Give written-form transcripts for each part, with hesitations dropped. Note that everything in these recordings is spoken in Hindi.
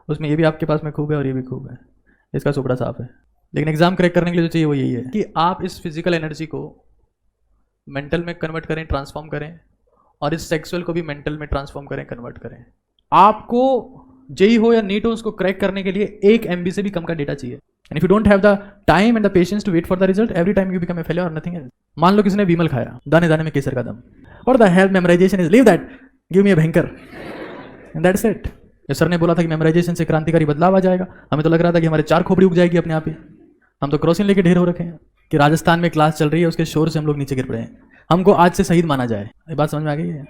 उसमें ये भी आपके पास में खूब है और ये भी खूब है, इसका सुपड़ा साफ है। लेकिन एग्जाम क्रैक करने के लिए जो चाहिए वो यही है कि आप इस फिजिकल एनर्जी को मेंटल में कन्वर्ट करें, ट्रांसफॉर्म करें, और इस सेक्सुअल को भी मेंटल में ट्रांसफॉर्म करें, कन्वर्ट करें। आपको जेई हो या नीट हो, उसको क्रैक करने के लिए 1 MB से भी कम का डेटा चाहिए। And if you don't have the time and the patience to wait for the result, every time you become a failure और नथिंग एल्स। मान लो किसी ने विमल खाया, दाने दाने में केसर का दम, what the hell memorization is, leave that, give me a भयंकर, एंड दैट्स इट। ये सर ने बोला था कि मेमोराइजेशन से क्रांतिकारी बदलाव आ जाएगा, हमें तो लग रहा था कि हमारे 4 खोपड़ी उग जाएगी अपने आप ही। हम तो क्रॉसिंग लेके ढेर हो रखे हैं कि राजस्थान में क्लास चल रही है, उसके शोर से हम लोग नीचे गिर पड़े हैं, हमको आज से शहीद माना जाए। ये बात समझ में आ गई है?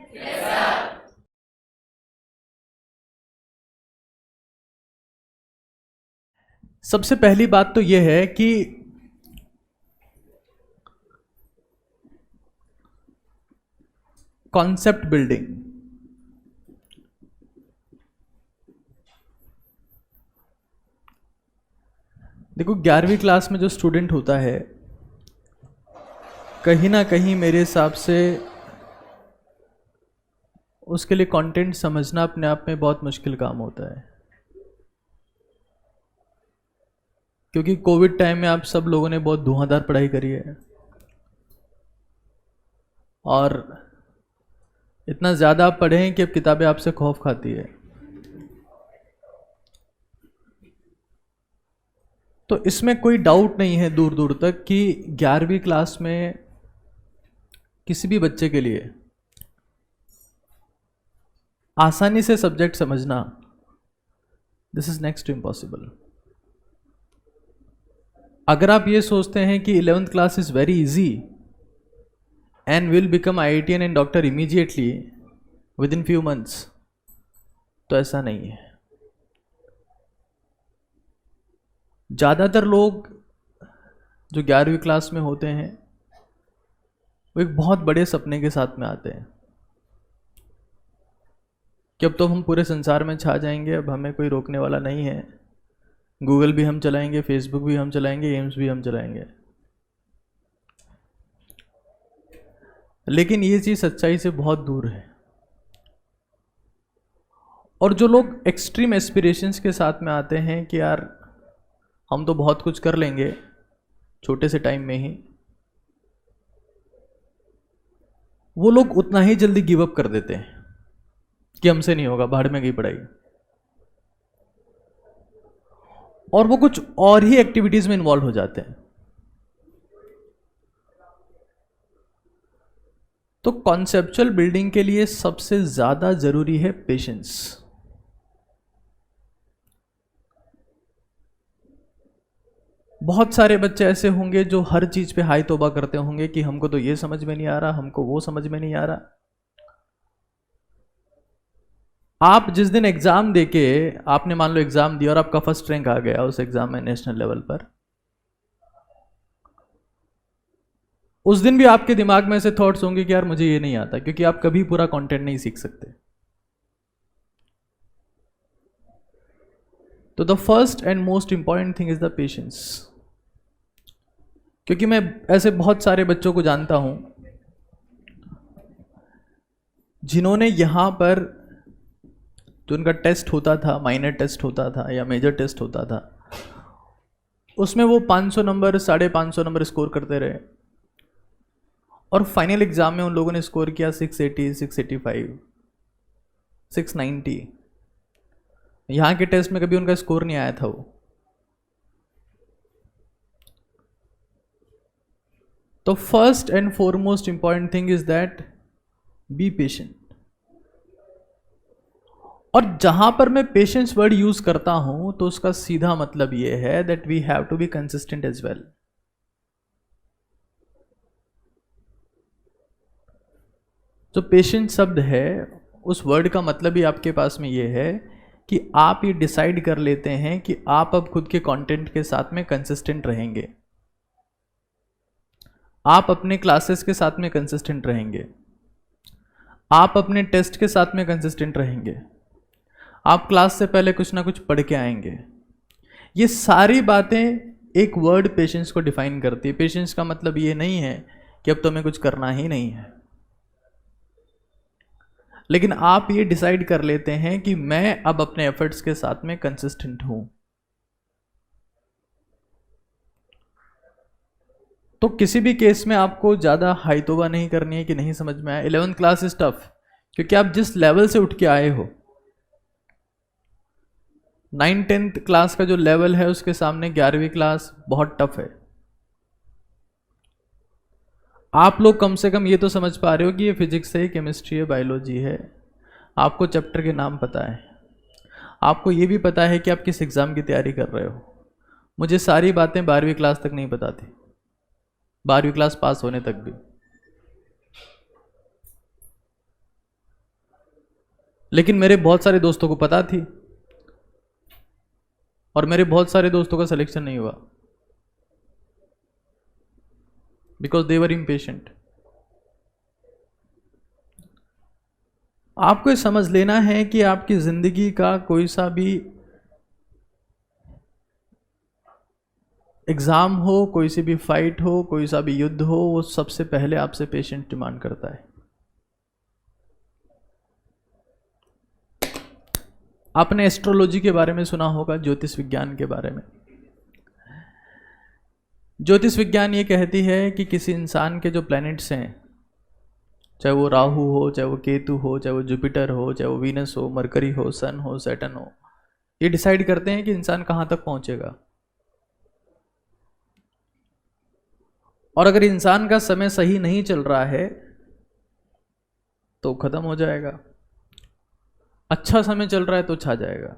सबसे पहली बात तो यह है कि कॉन्सेप्ट बिल्डिंग। देखो 11वीं क्लास में जो स्टूडेंट होता है, कहीं ना कहीं मेरे हिसाब से उसके लिए कंटेंट समझना अपने आप में बहुत मुश्किल काम होता है, क्योंकि कोविड टाइम में आप सब लोगों ने बहुत धुआंधार पढ़ाई करी है और इतना ज़्यादा आप पढ़े हैं कि अब किताबें आपसे खौफ खाती है। तो इसमें कोई डाउट नहीं है दूर दूर तक कि 11वीं क्लास में किसी भी बच्चे के लिए आसानी से सब्जेक्ट समझना, this is next to impossible. अगर आप ये सोचते हैं कि 11th class is very easy and will become IITian and doctor immediately within few months, तो ऐसा नहीं है। ज़्यादातर लोग जो 11वीं क्लास में होते हैं वो एक बहुत बड़े सपने के साथ में आते हैं कि अब तो हम पूरे संसार में छा जाएंगे, अब हमें कोई रोकने वाला नहीं है, गूगल भी हम चलाएंगे, फेसबुक भी हम चलाएंगे, एम्स भी हम चलाएंगे। लेकिन ये चीज़ सच्चाई से बहुत दूर है। और जो लोग एक्सट्रीम एस्पिरेशंस के साथ में आते हैं कि यार हम तो बहुत कुछ कर लेंगे छोटे से टाइम में ही, वो लोग उतना ही जल्दी गिव अप कर देते हैं कि हमसे नहीं होगा, भाड़ में गई पढ़ाई, और वो कुछ और ही एक्टिविटीज में इन्वॉल्व हो जाते हैं। तो कॉन्सेप्चुअल बिल्डिंग के लिए सबसे ज्यादा जरूरी है पेशेंस। बहुत सारे बच्चे ऐसे होंगे जो हर चीज पे हाई तौबा करते होंगे कि हमको तो ये समझ में नहीं आ रहा, हमको वो समझ में नहीं आ रहा। आप जिस दिन एग्जाम देके, आपने मान लो एग्जाम दिया और आपका फर्स्ट रैंक आ गया उस एग्जाम में नेशनल लेवल पर, उस दिन भी आपके दिमाग में ऐसे थॉट्स होंगे कि यार मुझे ये नहीं आता, क्योंकि आप कभी पूरा कंटेंट नहीं सीख सकते। तो the first and most important thing is the patience. क्योंकि मैं ऐसे बहुत सारे बच्चों को जानता हूं जिन्होंने यहां पर जो उनका टेस्ट होता था, माइनर टेस्ट होता था या मेजर टेस्ट होता था, उसमें वो 500 नंबर, 550 नंबर स्कोर करते रहे, और फाइनल एग्जाम में उन लोगों ने स्कोर किया 680, 685, 690। यहाँ के टेस्ट में कभी उनका स्कोर नहीं आया था वो। तो first and foremost important thing is that be patient. और जहां पर मैं पेशेंस वर्ड यूज करता हूं तो उसका सीधा मतलब यह है that we have to be consistent as well. जो पेशेंस शब्द है उस वर्ड का मतलब ही आपके पास में यह है कि आप ये डिसाइड कर लेते हैं कि आप अब खुद के कंटेंट के साथ में कंसिस्टेंट रहेंगे, आप अपने क्लासेस के साथ में कंसिस्टेंट रहेंगे, आप अपने टेस्ट के साथ में कंसिस्टेंट रहेंगे, आप क्लास से पहले कुछ ना कुछ पढ़ के आएंगे। ये सारी बातें एक वर्ड पेशेंस को डिफाइन करती है। पेशेंस का मतलब ये नहीं है कि अब तुम्हें कुछ करना ही नहीं है, लेकिन आप ये डिसाइड कर लेते हैं कि मैं अब अपने एफर्ट्स के साथ में कंसिस्टेंट हूं, तो किसी भी केस में आपको ज़्यादा हाई तोबा नहीं करनी है कि नहीं समझ में आया। 11th क्लास इज टफ, क्योंकि आप जिस लेवल से उठ के आए हो, 9th-10th क्लास का जो लेवल है उसके सामने 11वीं क्लास बहुत टफ है। आप लोग कम से कम ये तो समझ पा रहे हो कि ये फिजिक्स है, केमिस्ट्री है, बायोलॉजी है, आपको चैप्टर के नाम पता है, आपको ये भी पता है कि आप किस एग्ज़ाम की तैयारी कर रहे हो। मुझे सारी बातें 12वीं क्लास तक नहीं पता थी, 12वीं क्लास पास होने तक भी, लेकिन मेरे बहुत सारे दोस्तों को पता थी और मेरे बहुत सारे दोस्तों का सिलेक्शन नहीं हुआ बिकॉज दे वर इम्पेशेंट। आपको ये समझ लेना है कि आपकी जिंदगी का कोई सा भी एग्जाम हो, कोई सी भी फाइट हो, कोई सा भी युद्ध हो, वो सबसे पहले आपसे पेशेंस डिमांड करता है। आपने एस्ट्रोलॉजी के बारे में सुना होगा, ज्योतिष विज्ञान के बारे में। ज्योतिष विज्ञान ये कहती है कि किसी इंसान के जो प्लैनेट्स हैं, चाहे वो राहु हो, चाहे वो केतु हो, चाहे वो जुपिटर हो, चाहे वो वीनस हो, मरकरी हो, सन हो, सैटर्न हो, ये डिसाइड करते हैं कि इंसान कहाँ तक पहुँचेगा। और अगर इंसान का समय सही नहीं चल रहा है तो खत्म हो जाएगा, अच्छा समय चल रहा है तो छा जाएगा।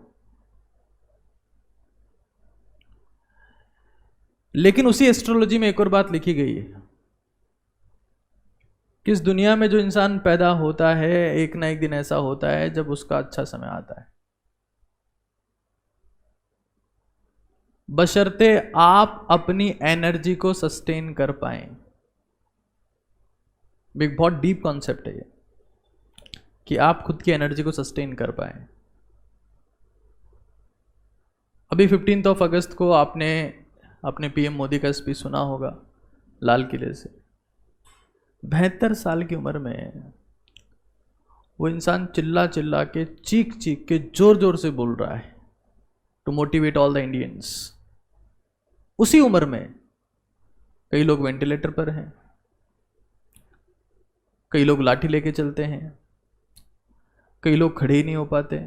लेकिन उसी एस्ट्रोलॉजी में एक और बात लिखी गई है कि इस दुनिया में जो इंसान पैदा होता है, एक ना एक दिन ऐसा होता है जब उसका अच्छा समय आता है, बशर्ते आप अपनी एनर्जी को सस्टेन कर पाएं। एक बहुत डीप कॉन्सेप्ट है ये कि आप खुद की एनर्जी को सस्टेन कर पाएं। अभी 15 अगस्त को आपने अपने पीएम मोदी का स्पीच सुना होगा लाल किले से। 72 साल की उम्र में वो इंसान चिल्ला चिल्ला के, चीख चीख के, जोर जोर से बोल रहा है to motivate all the Indians. उसी उम्र में कई लोग वेंटिलेटर पर हैं, कई लोग लाठी लेके चलते हैं, कई लोग खड़े ही नहीं हो पाते,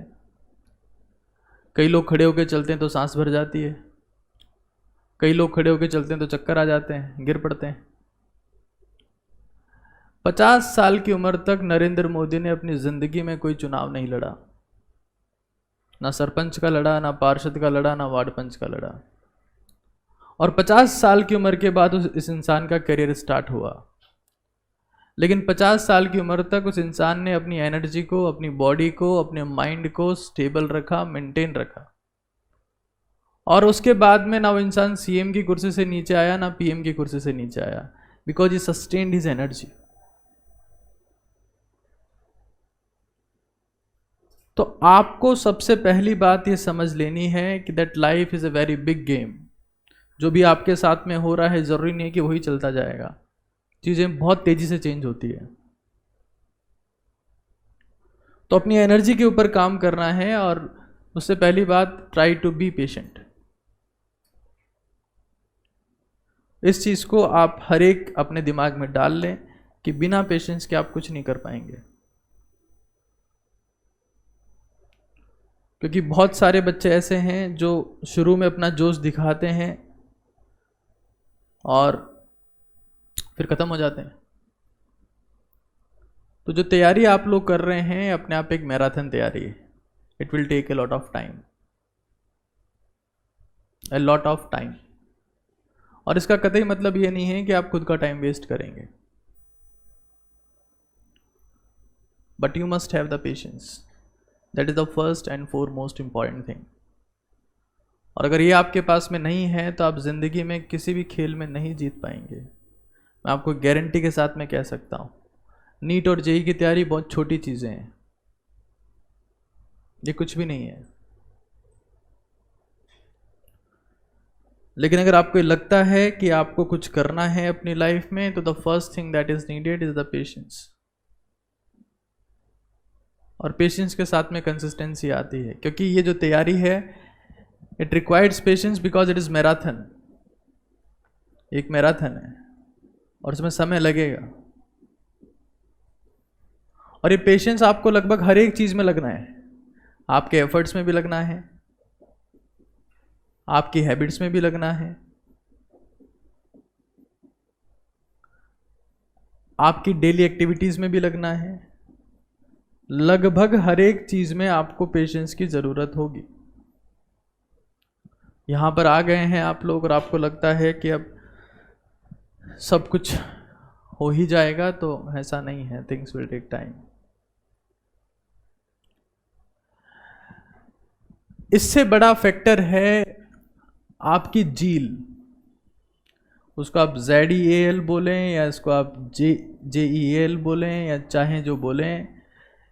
कई लोग खड़े होकर चलते हैं तो सांस भर जाती है, कई लोग खड़े होकर चलते हैं तो चक्कर आ जाते हैं, गिर पड़ते हैं। 50 साल की उम्र तक नरेंद्र मोदी ने अपनी जिंदगी में कोई चुनाव नहीं लड़ा, ना सरपंच का लड़ा, ना पार्षद का लड़ा, ना वार्ड पंच का लड़ा। और 50 साल की उम्र के बाद इस इंसान का करियर स्टार्ट हुआ। लेकिन 50 साल की उम्र तक उस इंसान ने अपनी एनर्जी को, अपनी बॉडी को, अपने माइंड को स्टेबल रखा, मेंटेन रखा। और उसके बाद में ना वो इंसान सीएम की कुर्सी से नीचे आया, ना पीएम की कुर्सी से नीचे आया, because he sustained his energy. तो आपको सबसे पहली बात ये समझ लेनी है कि that life is a very big game. जो भी आपके साथ में हो रहा है जरूरी नहीं है कि वही चलता जाएगा, चीजें बहुत तेजी से चेंज होती है। तो अपनी एनर्जी के ऊपर काम करना है, और उससे पहली बात, ट्राई टू बी पेशेंट। इस चीज को आप हर एक अपने दिमाग में डाल लें कि बिना पेशेंस के आप कुछ नहीं कर पाएंगे। क्योंकि बहुत सारे बच्चे ऐसे हैं जो शुरू में अपना जोश दिखाते हैं और फिर ख़त्म हो जाते हैं। तो जो तैयारी आप लोग कर रहे हैं अपने आप एक मैराथन तैयारी है। It will take a lot of time, a lot of time. और इसका कतई मतलब ये नहीं है कि आप खुद का टाइम वेस्ट करेंगे, but you must have the patience. That is the first and foremost important thing. और अगर ये आपके पास में नहीं है तो आप जिंदगी में किसी भी खेल में नहीं जीत पाएंगे। मैं आपको गारंटी के साथ में कह सकता हूँ, नीट और जेईई की तैयारी बहुत छोटी चीज़ें हैं, ये कुछ भी नहीं है। लेकिन अगर आपको लगता है कि आपको कुछ करना है अपनी लाइफ में, तो the first thing that is needed is the patience. और पेशेंस के साथ में कंसिस्टेंसी आती है, क्योंकि ये जो तैयारी है it requires patience because it is marathon, एक मैराथन है और इसमें समय लगेगा। और ये पेशेंस आपको लगभग हर एक चीज में लगना है, आपके एफर्ट्स में भी लगना है, आपकी हैबिट्स में भी लगना है, आपकी डेली एक्टिविटीज में भी लगना है, लगभग हर एक चीज में आपको पेशेंस की जरूरत होगी। यहां पर आ गए हैं आप लोग और आपको लगता है कि अब सब कुछ हो ही जाएगा, तो ऐसा नहीं है, थिंग्स विल टेक टाइम। इससे बड़ा फैक्टर है आपकी जील, उसको आप ZEAL बोलें या इसको आप JEAL बोलें या चाहें जो बोलें,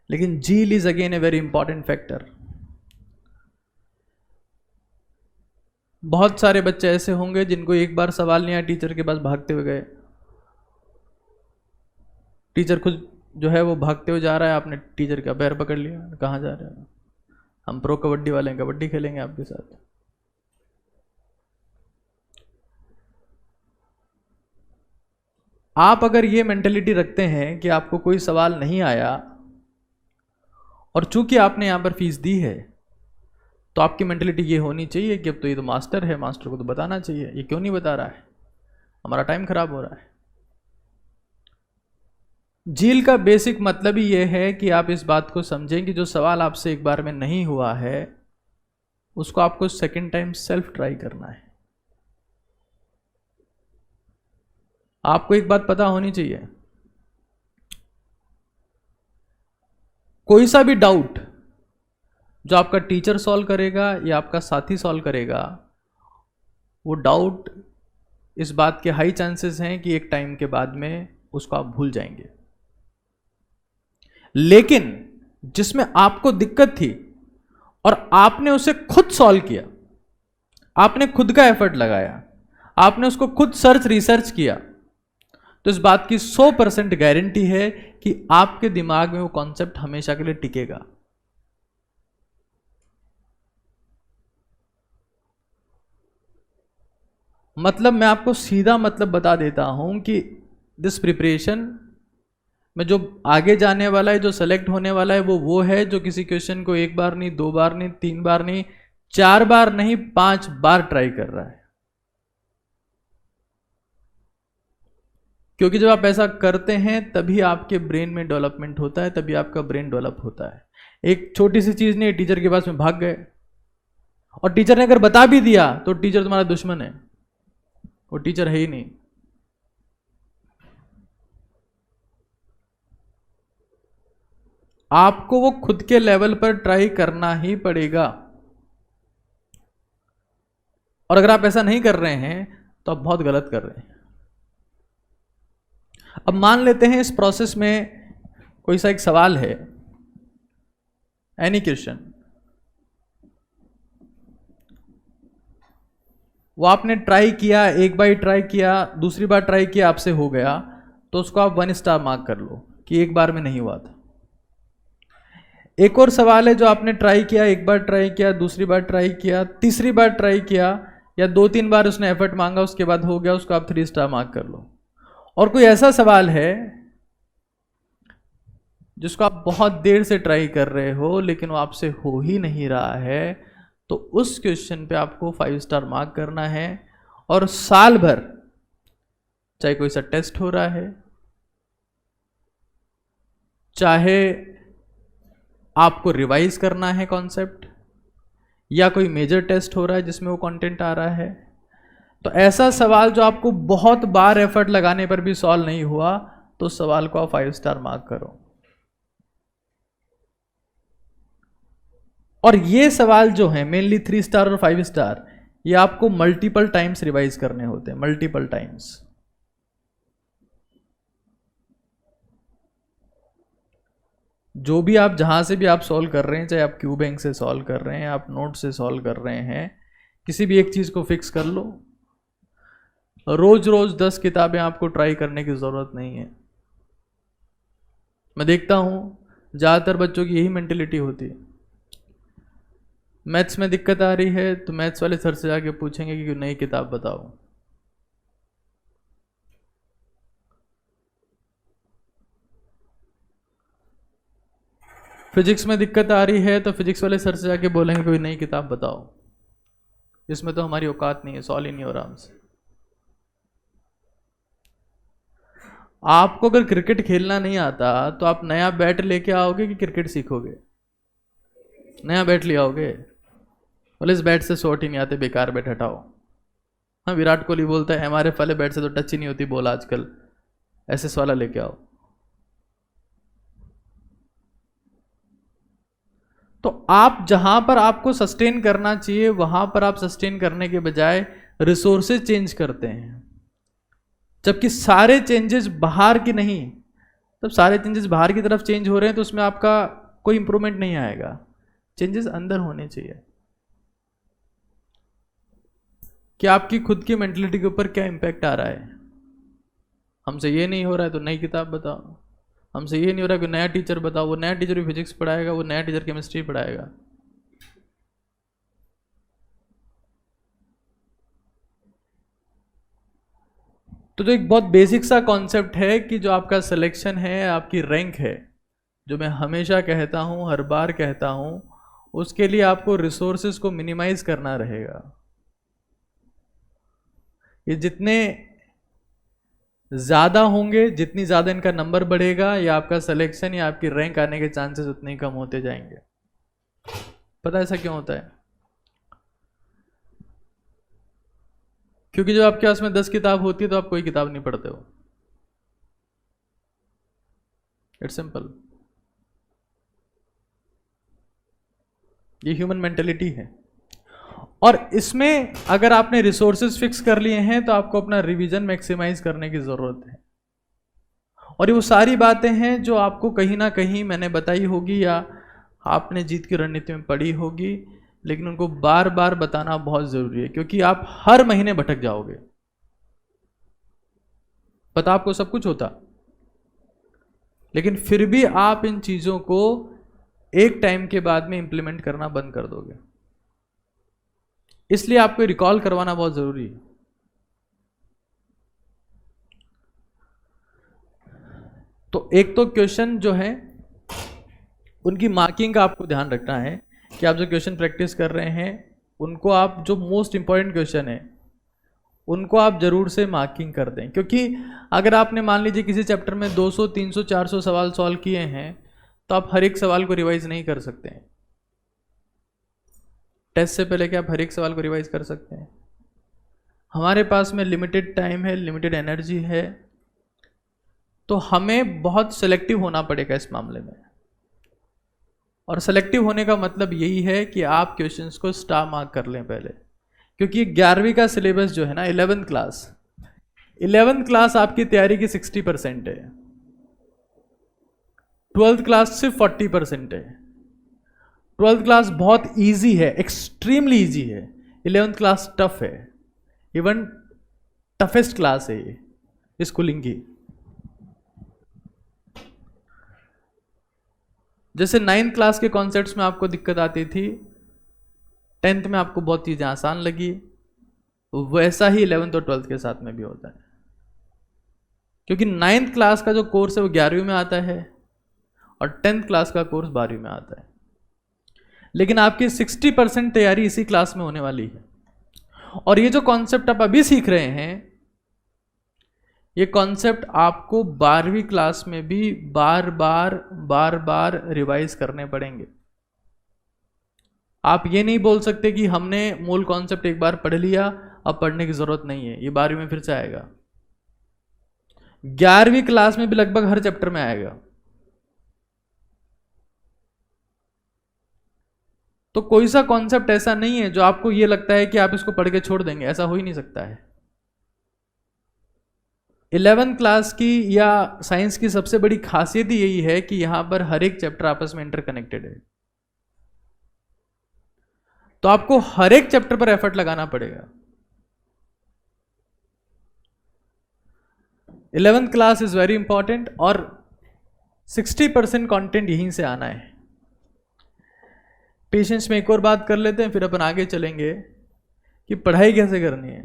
लेकिन zeal is again a very important factor. बहुत सारे बच्चे ऐसे होंगे जिनको एक बार सवाल नहीं आया, टीचर के पास भागते हुए गए, टीचर खुद जो है वो भागते हुए जा रहा है, आपने टीचर का पैर पकड़ लिया, कहाँ जा रहे हैं, हम प्रो कबड्डी वाले हैं, कबड्डी खेलेंगे आपके साथ। आप अगर ये मेंटेलिटी रखते हैं कि आपको कोई सवाल नहीं आया और चूंकि आपने यहां पर फीस दी है, तो आपकी मेंटेलिटी ये होनी चाहिए कि अब तो ये तो मास्टर है, मास्टर को तो बताना चाहिए, ये क्यों नहीं बता रहा है, हमारा टाइम खराब हो रहा है। जील का बेसिक मतलब ही ये है कि आप इस बात को समझें कि जो सवाल आपसे एक बार में नहीं हुआ है उसको आपको सेकंड टाइम सेल्फ ट्राई करना है। आपको एक बात पता होनी चाहिए, कोई सा भी डाउट जो आपका टीचर सॉल्व करेगा या आपका साथी सॉल्व करेगा, वो डाउट इस बात के हाई चांसेस हैं कि एक टाइम के बाद में उसको आप भूल जाएंगे। लेकिन जिसमें आपको दिक्कत थी और आपने उसे खुद सॉल्व किया, आपने खुद का एफर्ट लगाया, आपने उसको खुद रिसर्च किया, तो इस बात की 100% गारंटी है कि आपके दिमाग में वो कॉन्सेप्ट हमेशा के लिए टिकेगा। मतलब मैं आपको सीधा मतलब बता देता हूं कि दिस प्रिपरेशन में जो आगे जाने वाला है, जो सेलेक्ट होने वाला है, वो है जो किसी क्वेश्चन को एक बार नहीं, 2 बार नहीं, 3 बार नहीं, 4 बार नहीं, 5 बार ट्राई कर रहा है। क्योंकि जब आप ऐसा करते हैं तभी आपके ब्रेन में डेवलपमेंट होता है, तभी आपका ब्रेन डेवलप होता है। एक छोटी सी चीज नहीं, टीचर के पास में भाग गए और टीचर ने अगर बता भी दिया तो टीचर तुम्हारा दुश्मन है, वो टीचर है ही नहीं। आपको वो खुद के लेवल पर ट्राई करना ही पड़ेगा, और अगर आप ऐसा नहीं कर रहे हैं तो आप बहुत गलत कर रहे हैं। अब मान लेते हैं इस प्रोसेस में कोई सा एक सवाल है, एनी क्वेश्चन, वो आपने ट्राई किया, एक बार ट्राई किया, दूसरी बार ट्राई किया, आपसे हो गया, तो उसको आप 1 स्टार मार्क कर लो कि एक बार में नहीं हुआ था। एक और सवाल है जो आपने ट्राई किया, एक बार ट्राई किया, दूसरी बार ट्राई किया, तीसरी बार ट्राई किया, या 2-3 बार उसने एफर्ट मांगा, उसके बाद हो गया, उसको आप 3 स्टार मार्क कर लो। और कोई ऐसा सवाल है जिसको आप बहुत देर से ट्राई कर रहे हो लेकिन वो आपसे हो ही नहीं रहा है, तो उस क्वेश्चन पे आपको 5 स्टार मार्क करना है। और साल भर चाहे कोई सा टेस्ट हो रहा है, चाहे आपको रिवाइज करना है कॉन्सेप्ट, या कोई मेजर टेस्ट हो रहा है जिसमें वो कंटेंट आ रहा है, तो ऐसा सवाल जो आपको बहुत बार एफर्ट लगाने पर भी सॉल्व नहीं हुआ, तो उस सवाल को आप 5 स्टार मार्क करो। और ये सवाल जो है मेनली 3 स्टार और 5 स्टार, ये आपको मल्टीपल टाइम्स रिवाइज करने होते हैं, मल्टीपल टाइम्स। जो भी आप जहां से भी आप सॉल्व कर रहे हैं, चाहे आप क्यू बैंक से सॉल्व कर रहे हैं, आप नोट से सॉल्व कर रहे हैं, किसी भी एक चीज को फिक्स कर लो। रोज रोज 10 किताबें आपको ट्राई करने की जरूरत नहीं है। मैं देखता हूं ज़्यादातर बच्चों की यही मेंटेलिटी होती है। मैथ्स में दिक्कत आ रही है तो मैथ्स वाले सर से जाके पूछेंगे कि नई किताब बताओ। फिजिक्स में दिक्कत आ रही है तो फिजिक्स वाले सर से जाके बोलेंगे कोई नई किताब बताओ, इसमें तो हमारी औकात नहीं है, सॉल्व ही नहीं हो रहा हमसे। आपको अगर क्रिकेट खेलना नहीं आता तो आप नया बैट लेके आओगे कि क्रिकेट सीखोगे? नया बैट ले आओगे। बोले इस बैट से शॉट ही नहीं आते, बेकार बैट हटाओ। हाँ, विराट कोहली बोलता है एमआरएफ वाले बैट से तो टच ही नहीं होती बॉल आजकल, एसएस वाला लेके आओ। तो आप जहां पर आपको सस्टेन करना चाहिए वहां पर आप सस्टेन करने के बजाय रिसोर्सेज चेंज करते हैं, जबकि सारे चेंजेस बाहर की नहीं, तब सारे चेंजेस बाहर की तरफ चेंज हो रहे हैं तो उसमें आपका कोई इंप्रूवमेंट नहीं आएगा। चेंजेस अंदर होने चाहिए कि आपकी खुद की मेंटलिटी के ऊपर क्या इंपैक्ट आ रहा है। हमसे ये नहीं हो रहा है तो नई किताब बताओ, हमसे ये नहीं हो रहा है कोई नया टीचर बताओ। वो नया टीचर भी फिजिक्स पढ़ाएगा, वो नया टीचर केमिस्ट्री पढ़ाएगा। तो जो एक बहुत बेसिक सा कॉन्सेप्ट है कि जो आपका सिलेक्शन है, आपकी रैंक है, जो मैं हमेशा कहता हूँ, हर बार कहता हूँ, उसके लिए आपको रिसोर्सेज को मिनिमाइज करना रहेगा। ये जितने ज़्यादा होंगे, जितनी ज़्यादा इनका नंबर बढ़ेगा, या आपका सिलेक्शन या आपकी रैंक आने के चांसेस उतने ही कम होते जाएंगे। पता है ऐसा क्यों होता है? क्योंकि जब आपके पास में 10 किताब होती है तो आप कोई किताब नहीं पढ़ते हो। It's simple. ये ह्यूमन मेंटेलिटी है। और इसमें अगर आपने रिसोर्सेज फिक्स कर लिए हैं तो आपको अपना रिवीजन मैक्सिमाइज करने की जरूरत है। और ये वो सारी बातें हैं जो आपको कहीं ना कहीं मैंने बताई होगी या आपने जीत की रणनीति में पढ़ी होगी, लेकिन उनको बार बार बताना बहुत जरूरी है, क्योंकि आप हर महीने भटक जाओगे। पता आपको सब कुछ होता, लेकिन फिर भी आप इन चीजों को एक टाइम के बाद में इंप्लीमेंट करना बंद कर दोगे। इसलिए आपको रिकॉल करवाना बहुत जरूरी है। तो एक तो क्वेश्चन जो है उनकी मार्किंग का आपको ध्यान रखना है कि आप जो क्वेश्चन प्रैक्टिस कर रहे हैं उनको आप, जो मोस्ट इंपॉर्टेंट क्वेश्चन है उनको आप जरूर से मार्किंग कर दें। क्योंकि अगर आपने मान लीजिए किसी चैप्टर में 200, 300, 400 सवाल सॉल्व किए हैं तो आप हर एक सवाल को रिवाइज नहीं कर सकते हैं। टेस्ट से पहले क्या आप हर एक सवाल को रिवाइज कर सकते हैं? हमारे पास में लिमिटेड टाइम है, लिमिटेड एनर्जी है, तो हमें बहुत सेलेक्टिव होना पड़ेगा इस मामले में। और सेलेक्टिव होने का मतलब यही है कि आप क्वेश्चंस को स्टार मार्क कर लें पहले, क्योंकि 11वीं का सिलेबस जो है ना, 11th क्लास आपकी तैयारी की 60% है, 12th क्लास सिर्फ 40% है। 12th क्लास बहुत इजी है, एक्सट्रीमली इजी है। 11th क्लास टफ है, इवन टफेस्ट क्लास है ये स्कूलिंग की। जैसे 9th क्लास के कॉन्सेप्ट्स में आपको दिक्कत आती थी, 10th में आपको बहुत चीज़ें आसान लगी, वैसा ही 11th और 12th के साथ में भी होता है। क्योंकि 9th क्लास का जो कोर्स है वो 11वीं में आता है और 10th क्लास का कोर्स 12वीं में आता है, लेकिन आपकी 60% तैयारी इसी क्लास में होने वाली है। और ये जो कॉन्सेप्ट आप अभी सीख रहे हैं, ये कॉन्सेप्ट आपको 12वीं क्लास में भी बार बार रिवाइज करने पड़ेंगे। आप ये नहीं बोल सकते कि हमने मूल कॉन्सेप्ट एक बार पढ़ लिया, अब पढ़ने की जरूरत नहीं है, ये 12वीं में फिर से आएगा। 11वीं क्लास में भी लगभग हर चैप्टर में आएगा। तो कोई सा कॉन्सेप्ट ऐसा नहीं है जो आपको ये लगता है कि आप इसको पढ़ के छोड़ देंगे, ऐसा हो ही नहीं सकता है। 11th क्लास की या साइंस की सबसे बड़ी खासियत ही यही है कि यहां पर हर एक चैप्टर आपस में इंटरकनेक्टेड है। तो आपको हर एक चैप्टर पर एफर्ट लगाना पड़ेगा। 11th class is very important. और 60% कंटेंट यहीं से आना है। पेशेंस में एक और बात कर लेते हैं, फिर अपन आगे चलेंगे कि पढ़ाई कैसे करनी है।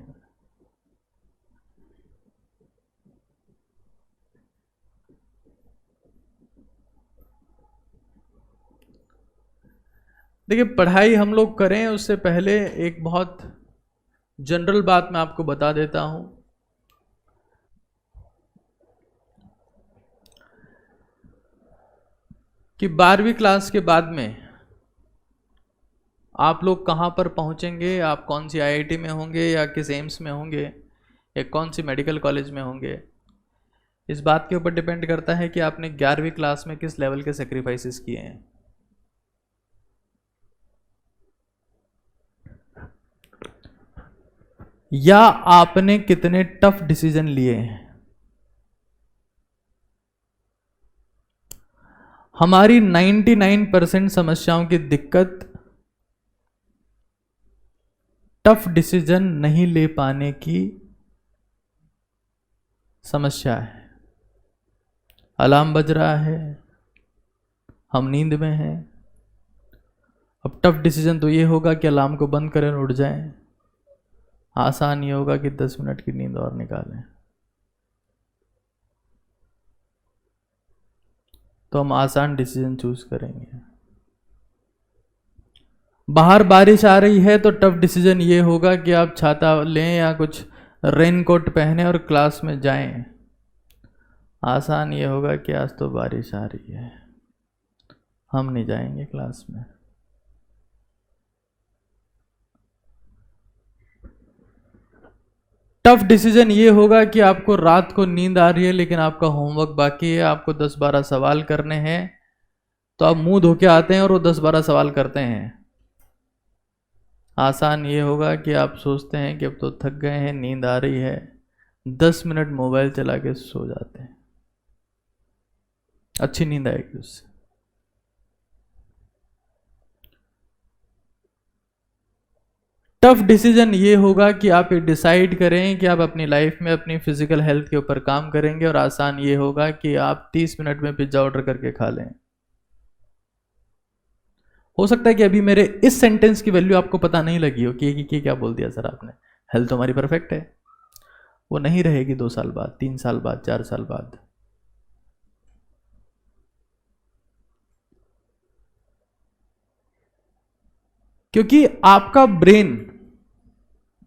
देखिए, पढ़ाई हम लोग करें उससे पहले एक बहुत जनरल बात मैं आपको बता देता हूं कि 12वीं क्लास के बाद में आप लोग कहाँ पर पहुँचेंगे, आप कौन सी आईआईटी में होंगे या किस एम्स में होंगे या कौन सी मेडिकल कॉलेज में होंगे, इस बात के ऊपर डिपेंड करता है कि आपने 11वीं क्लास में किस लेवल के सेक्रीफाइसेस किए हैं। या आपने कितने टफ डिसीजन लिए हैं। हमारी 99% समस्याओं की दिक्कत टफ डिसीजन नहीं ले पाने की समस्या है। अलार्म बज रहा है, हम नींद में हैं, अब टफ डिसीजन तो ये होगा कि अलार्म को बंद करें और उठ जाएं। आसान ये होगा कि 10 मिनट की नींद और निकालें। तो हम आसान डिसीजन चूज करेंगे। बाहर बारिश आ रही है तो टफ डिसीजन ये होगा कि आप छाता लें या कुछ रेनकोट पहने और क्लास में जाएं। आसान ये होगा कि आज तो बारिश आ रही है, हम नहीं जाएंगे क्लास में। टफ डिसीजन ये होगा कि आपको रात को नींद आ रही है लेकिन आपका होमवर्क बाकी है, आपको 10-12 सवाल करने हैं, तो आप मुंह धो के आते हैं और वो 10-12 सवाल करते हैं। आसान ये होगा कि आप सोचते हैं कि अब तो थक गए हैं, नींद आ रही है, 10 मिनट मोबाइल चला के सो जाते हैं, अच्छी नींद आएगी उससे। टफ डिसीजन ये होगा कि आप ये डिसाइड करें कि आप अपनी लाइफ में अपनी फिजिकल हेल्थ के ऊपर काम करेंगे, और आसान ये होगा कि आप 30 मिनट में पिज्जा ऑर्डर करके खा लें। हो सकता है कि अभी मेरे इस सेंटेंस की वैल्यू आपको पता नहीं लगी हो कि क्या बोल दिया सर आपने, हेल्थ तो हमारी परफेक्ट है। वो नहीं रहेगी 2 साल बाद, 3 साल बाद, 4 साल बाद। क्योंकि आपका ब्रेन,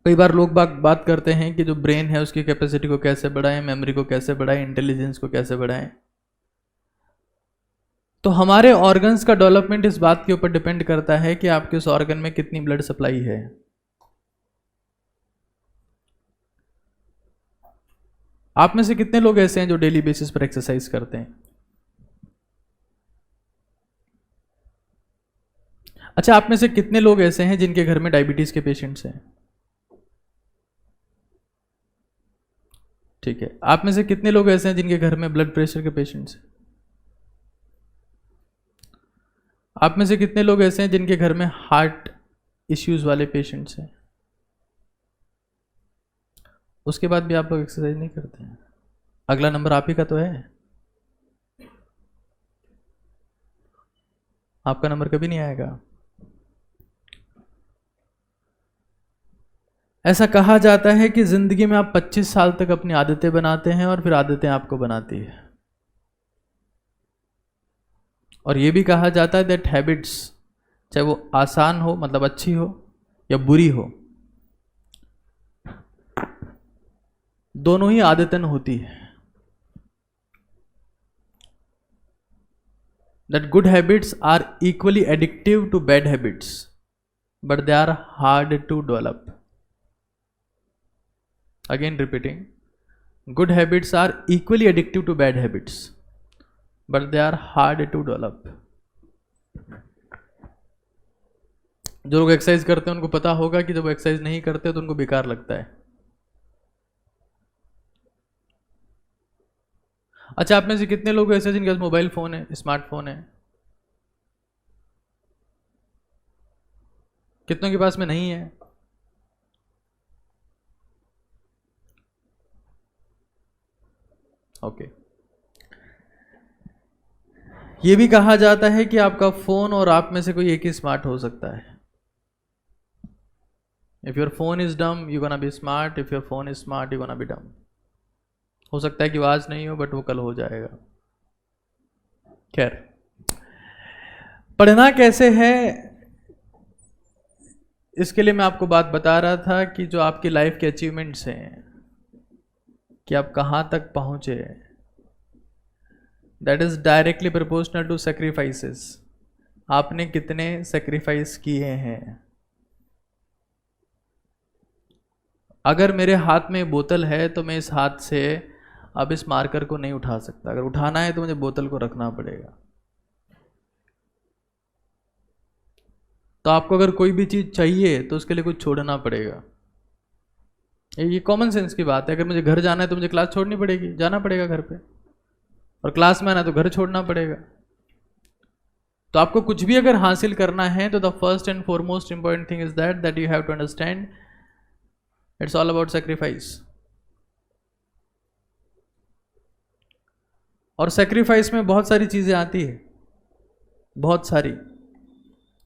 कई बार लोग बात करते हैं कि जो ब्रेन है उसकी कैपेसिटी को कैसे बढ़ाएं, मेमोरी को कैसे बढ़ाएं, इंटेलिजेंस को कैसे बढ़ाएं। तो हमारे ऑर्गन्स का डेवलपमेंट इस बात के ऊपर डिपेंड करता है कि आपके उस ऑर्गन में कितनी ब्लड सप्लाई है। आप में से कितने लोग ऐसे हैं जो डेली बेसिस पर एक्सरसाइज करते हैं? अच्छा, आप में से कितने लोग ऐसे हैं जिनके घर में डायबिटीज के पेशेंट्स हैं? ठीक है। आप में से कितने लोग ऐसे हैं जिनके घर में ब्लड प्रेशर के पेशेंट्स हैं? आप में से कितने लोग ऐसे हैं जिनके घर में हार्ट इश्यूज वाले पेशेंट्स हैं? उसके बाद भी आप लोग एक्सरसाइज नहीं करते हैं। अगला नंबर आप ही का तो है, आपका नंबर कभी नहीं आएगा। ऐसा कहा जाता है कि जिंदगी में आप 25 साल तक अपनी आदतें बनाते हैं और फिर आदतें आपको बनाती है। और यह भी कहा जाता है दैट हैबिट्स, चाहे वो आसान हो मतलब अच्छी हो या बुरी हो, दोनों ही आदतन होती है। That good habits are equally addictive to bad habits but they are hard to develop. Again repeating, good habits are equally addictive to bad habits but they are hard to develop। जो लोग एक्सरसाइज करते हैं उनको पता होगा कि जब वो एक्सरसाइज नहीं करते तो उनको बेकार लगता है। अच्छा, आप में से कितने लोग ऐसे जिनके पास मोबाइल फोन है, स्मार्टफोन है? कितनों के पास में नहीं है? ओके। ये भी कहा जाता है कि आपका फोन और आप में से कोई एक ही स्मार्ट हो सकता है। If your phone is dumb you gonna be smart, if your phone is smart you gonna be डम। हो सकता है कि वो आज नहीं हो बट वो कल हो जाएगा। खैर, पढ़ना कैसे है इसके लिए मैं आपको बात बता रहा था कि जो आपकी लाइफ के अचीवमेंट्स हैं कि आप कहाँ तक पहुँचे, that is directly proportional to sacrifices. आपने कितने सेक्रीफाइस किए हैं। अगर मेरे हाथ में बोतल है तो मैं इस हाथ से अब इस मार्कर को नहीं उठा सकता। अगर उठाना है तो मुझे बोतल को रखना पड़ेगा। तो आपको अगर कोई भी चीज़ चाहिए तो उसके लिए कुछ छोड़ना पड़ेगा। ये कॉमन सेंस की बात है। अगर मुझे घर जाना है तो मुझे क्लास छोड़नी पड़ेगी, जाना पड़ेगा घर पे, और क्लास में आना है तो घर छोड़ना पड़ेगा। तो आपको कुछ भी अगर हासिल करना है तो the first and foremost important thing is that you have to understand it's all about sacrifice. और सेक्रीफाइस में बहुत सारी चीज़ें आती है, बहुत सारी।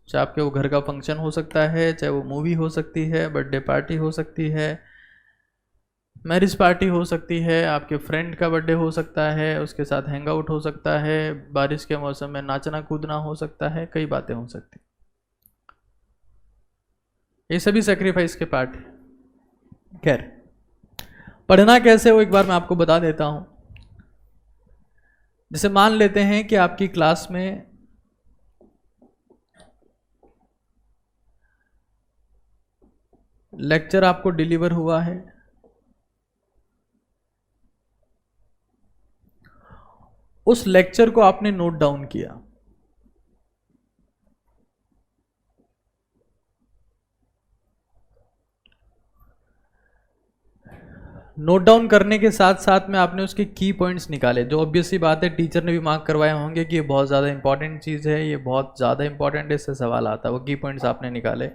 चाहे आपके वो घर का फंक्शन हो सकता है, चाहे वो मूवी हो सकती है, बर्थडे पार्टी हो सकती है, मैरिज पार्टी हो सकती है, आपके फ्रेंड का बर्थडे हो सकता है, उसके साथ हैंग आउट हो सकता है, बारिश के मौसम में नाचना कूदना हो सकता है, कई बातें हो सकती। ये सभी सेक्रीफाइस के पार्ट है। खैर, पढ़ना कैसे वो एक बार मैं आपको बता देता हूं। जैसे मान लेते हैं कि आपकी क्लास में लेक्चर आपको डिलीवर हुआ है, उस लेक्चर को आपने नोट डाउन किया। नोट डाउन करने के साथ साथ में आपने उसके की पॉइंट्स निकाले, जो ऑब्वियस सी बात है टीचर ने भी मार्क करवाए होंगे कि ये बहुत ज़्यादा इंपॉर्टेंट चीज़ है, ये बहुत ज़्यादा इंपॉर्टेंट है, इससे सवाल आता है। वो की पॉइंट्स आपने निकाले।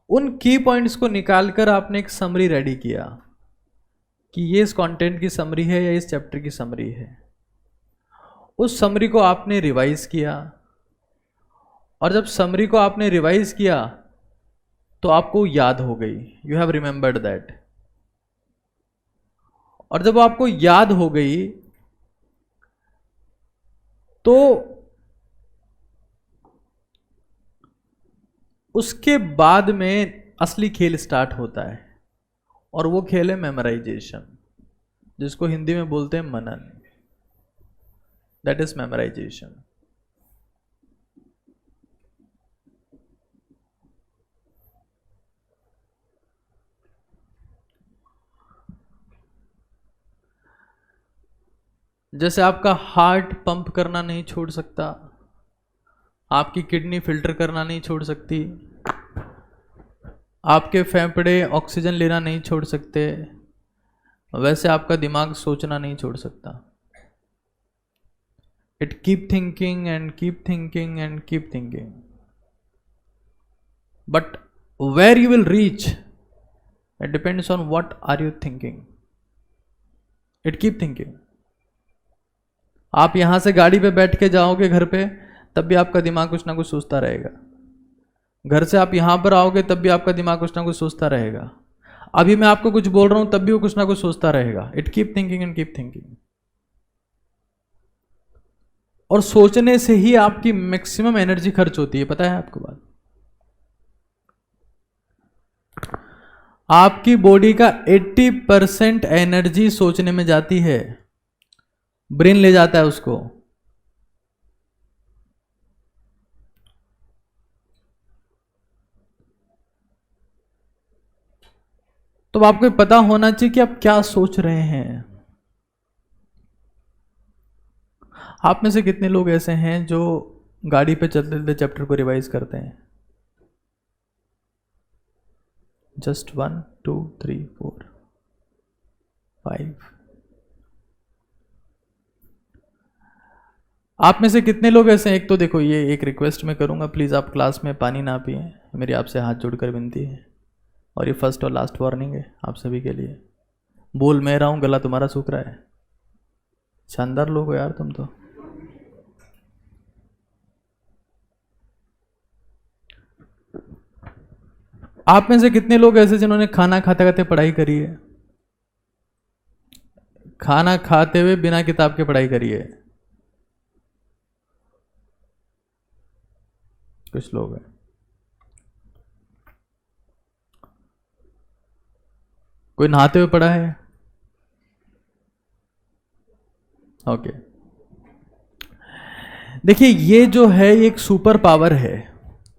उन की पॉइंट्स को निकालकर आपने एक समरी रेडी किया कि ये इस कंटेंट की समरी है या इस चैप्टर की समरी है। उस समरी को आपने रिवाइज किया, और जब समरी को आपने रिवाइज किया तो आपको याद हो गई, यू हैव रिमेंबर्ड दैट। और जब आपको याद हो गई तो उसके बाद में असली खेल स्टार्ट होता है, और वो खेल है मेमोराइजेशन, जिसको हिंदी में बोलते हैं मनन। That is memorisation. जैसे आपका हार्ट पंप करना नहीं छोड़ सकता, आपकी किडनी फिल्टर करना नहीं छोड़ सकती, आपके फेफड़े ऑक्सीजन लेना नहीं छोड़ सकते, वैसे आपका दिमाग सोचना नहीं छोड़ सकता। It keep thinking and keep thinking and keep thinking, but where you will reach it depends on what are you thinking. It keep thinking. आप यहां से गाड़ी पे बैठ के जाओगे घर पे, तब भी आपका दिमाग कुछ ना कुछ सोचता रहेगा। घर से आप यहां पर आओगे तब भी आपका दिमाग कुछ ना कुछ सोचता रहेगा। अभी मैं आपको कुछ बोल रहा हूं तब भी वो कुछ ना कुछ सोचता रहेगा। It keep thinking and keep thinking. और सोचने से ही आपकी मैक्सिमम एनर्जी खर्च होती है, पता है आपको बात। आपकी बॉडी का 80% एनर्जी सोचने में जाती है, ब्रेन ले जाता है उसको। तो आपको पता होना चाहिए कि आप क्या सोच रहे हैं। आप में से कितने लोग ऐसे हैं जो गाड़ी पे चलते चलते चैप्टर को रिवाइज करते हैं? जस्ट 1 2 3 4 5। आप में से कितने लोग ऐसे हैं? एक तो देखो, ये एक रिक्वेस्ट मैं करूंगा, प्लीज़ आप क्लास में पानी ना पिएं, मेरी आपसे हाथ जोड़कर विनती है। और ये फर्स्ट और लास्ट वार्निंग है आप सभी के लिए। बोल मैं रहा हूँ, गला तुम्हारा सूख रहा है। शानदार लोग हो यार तुम तो। आप में से कितने लोग ऐसे जिन्होंने खाना खाते खाते पढ़ाई करी है? खाना खाते हुए बिना किताब के पढ़ाई करी है? कुछ लोग हैं। कोई नहाते हुए पढ़ा है? ओके। देखिए ये जो है एक सुपर पावर है।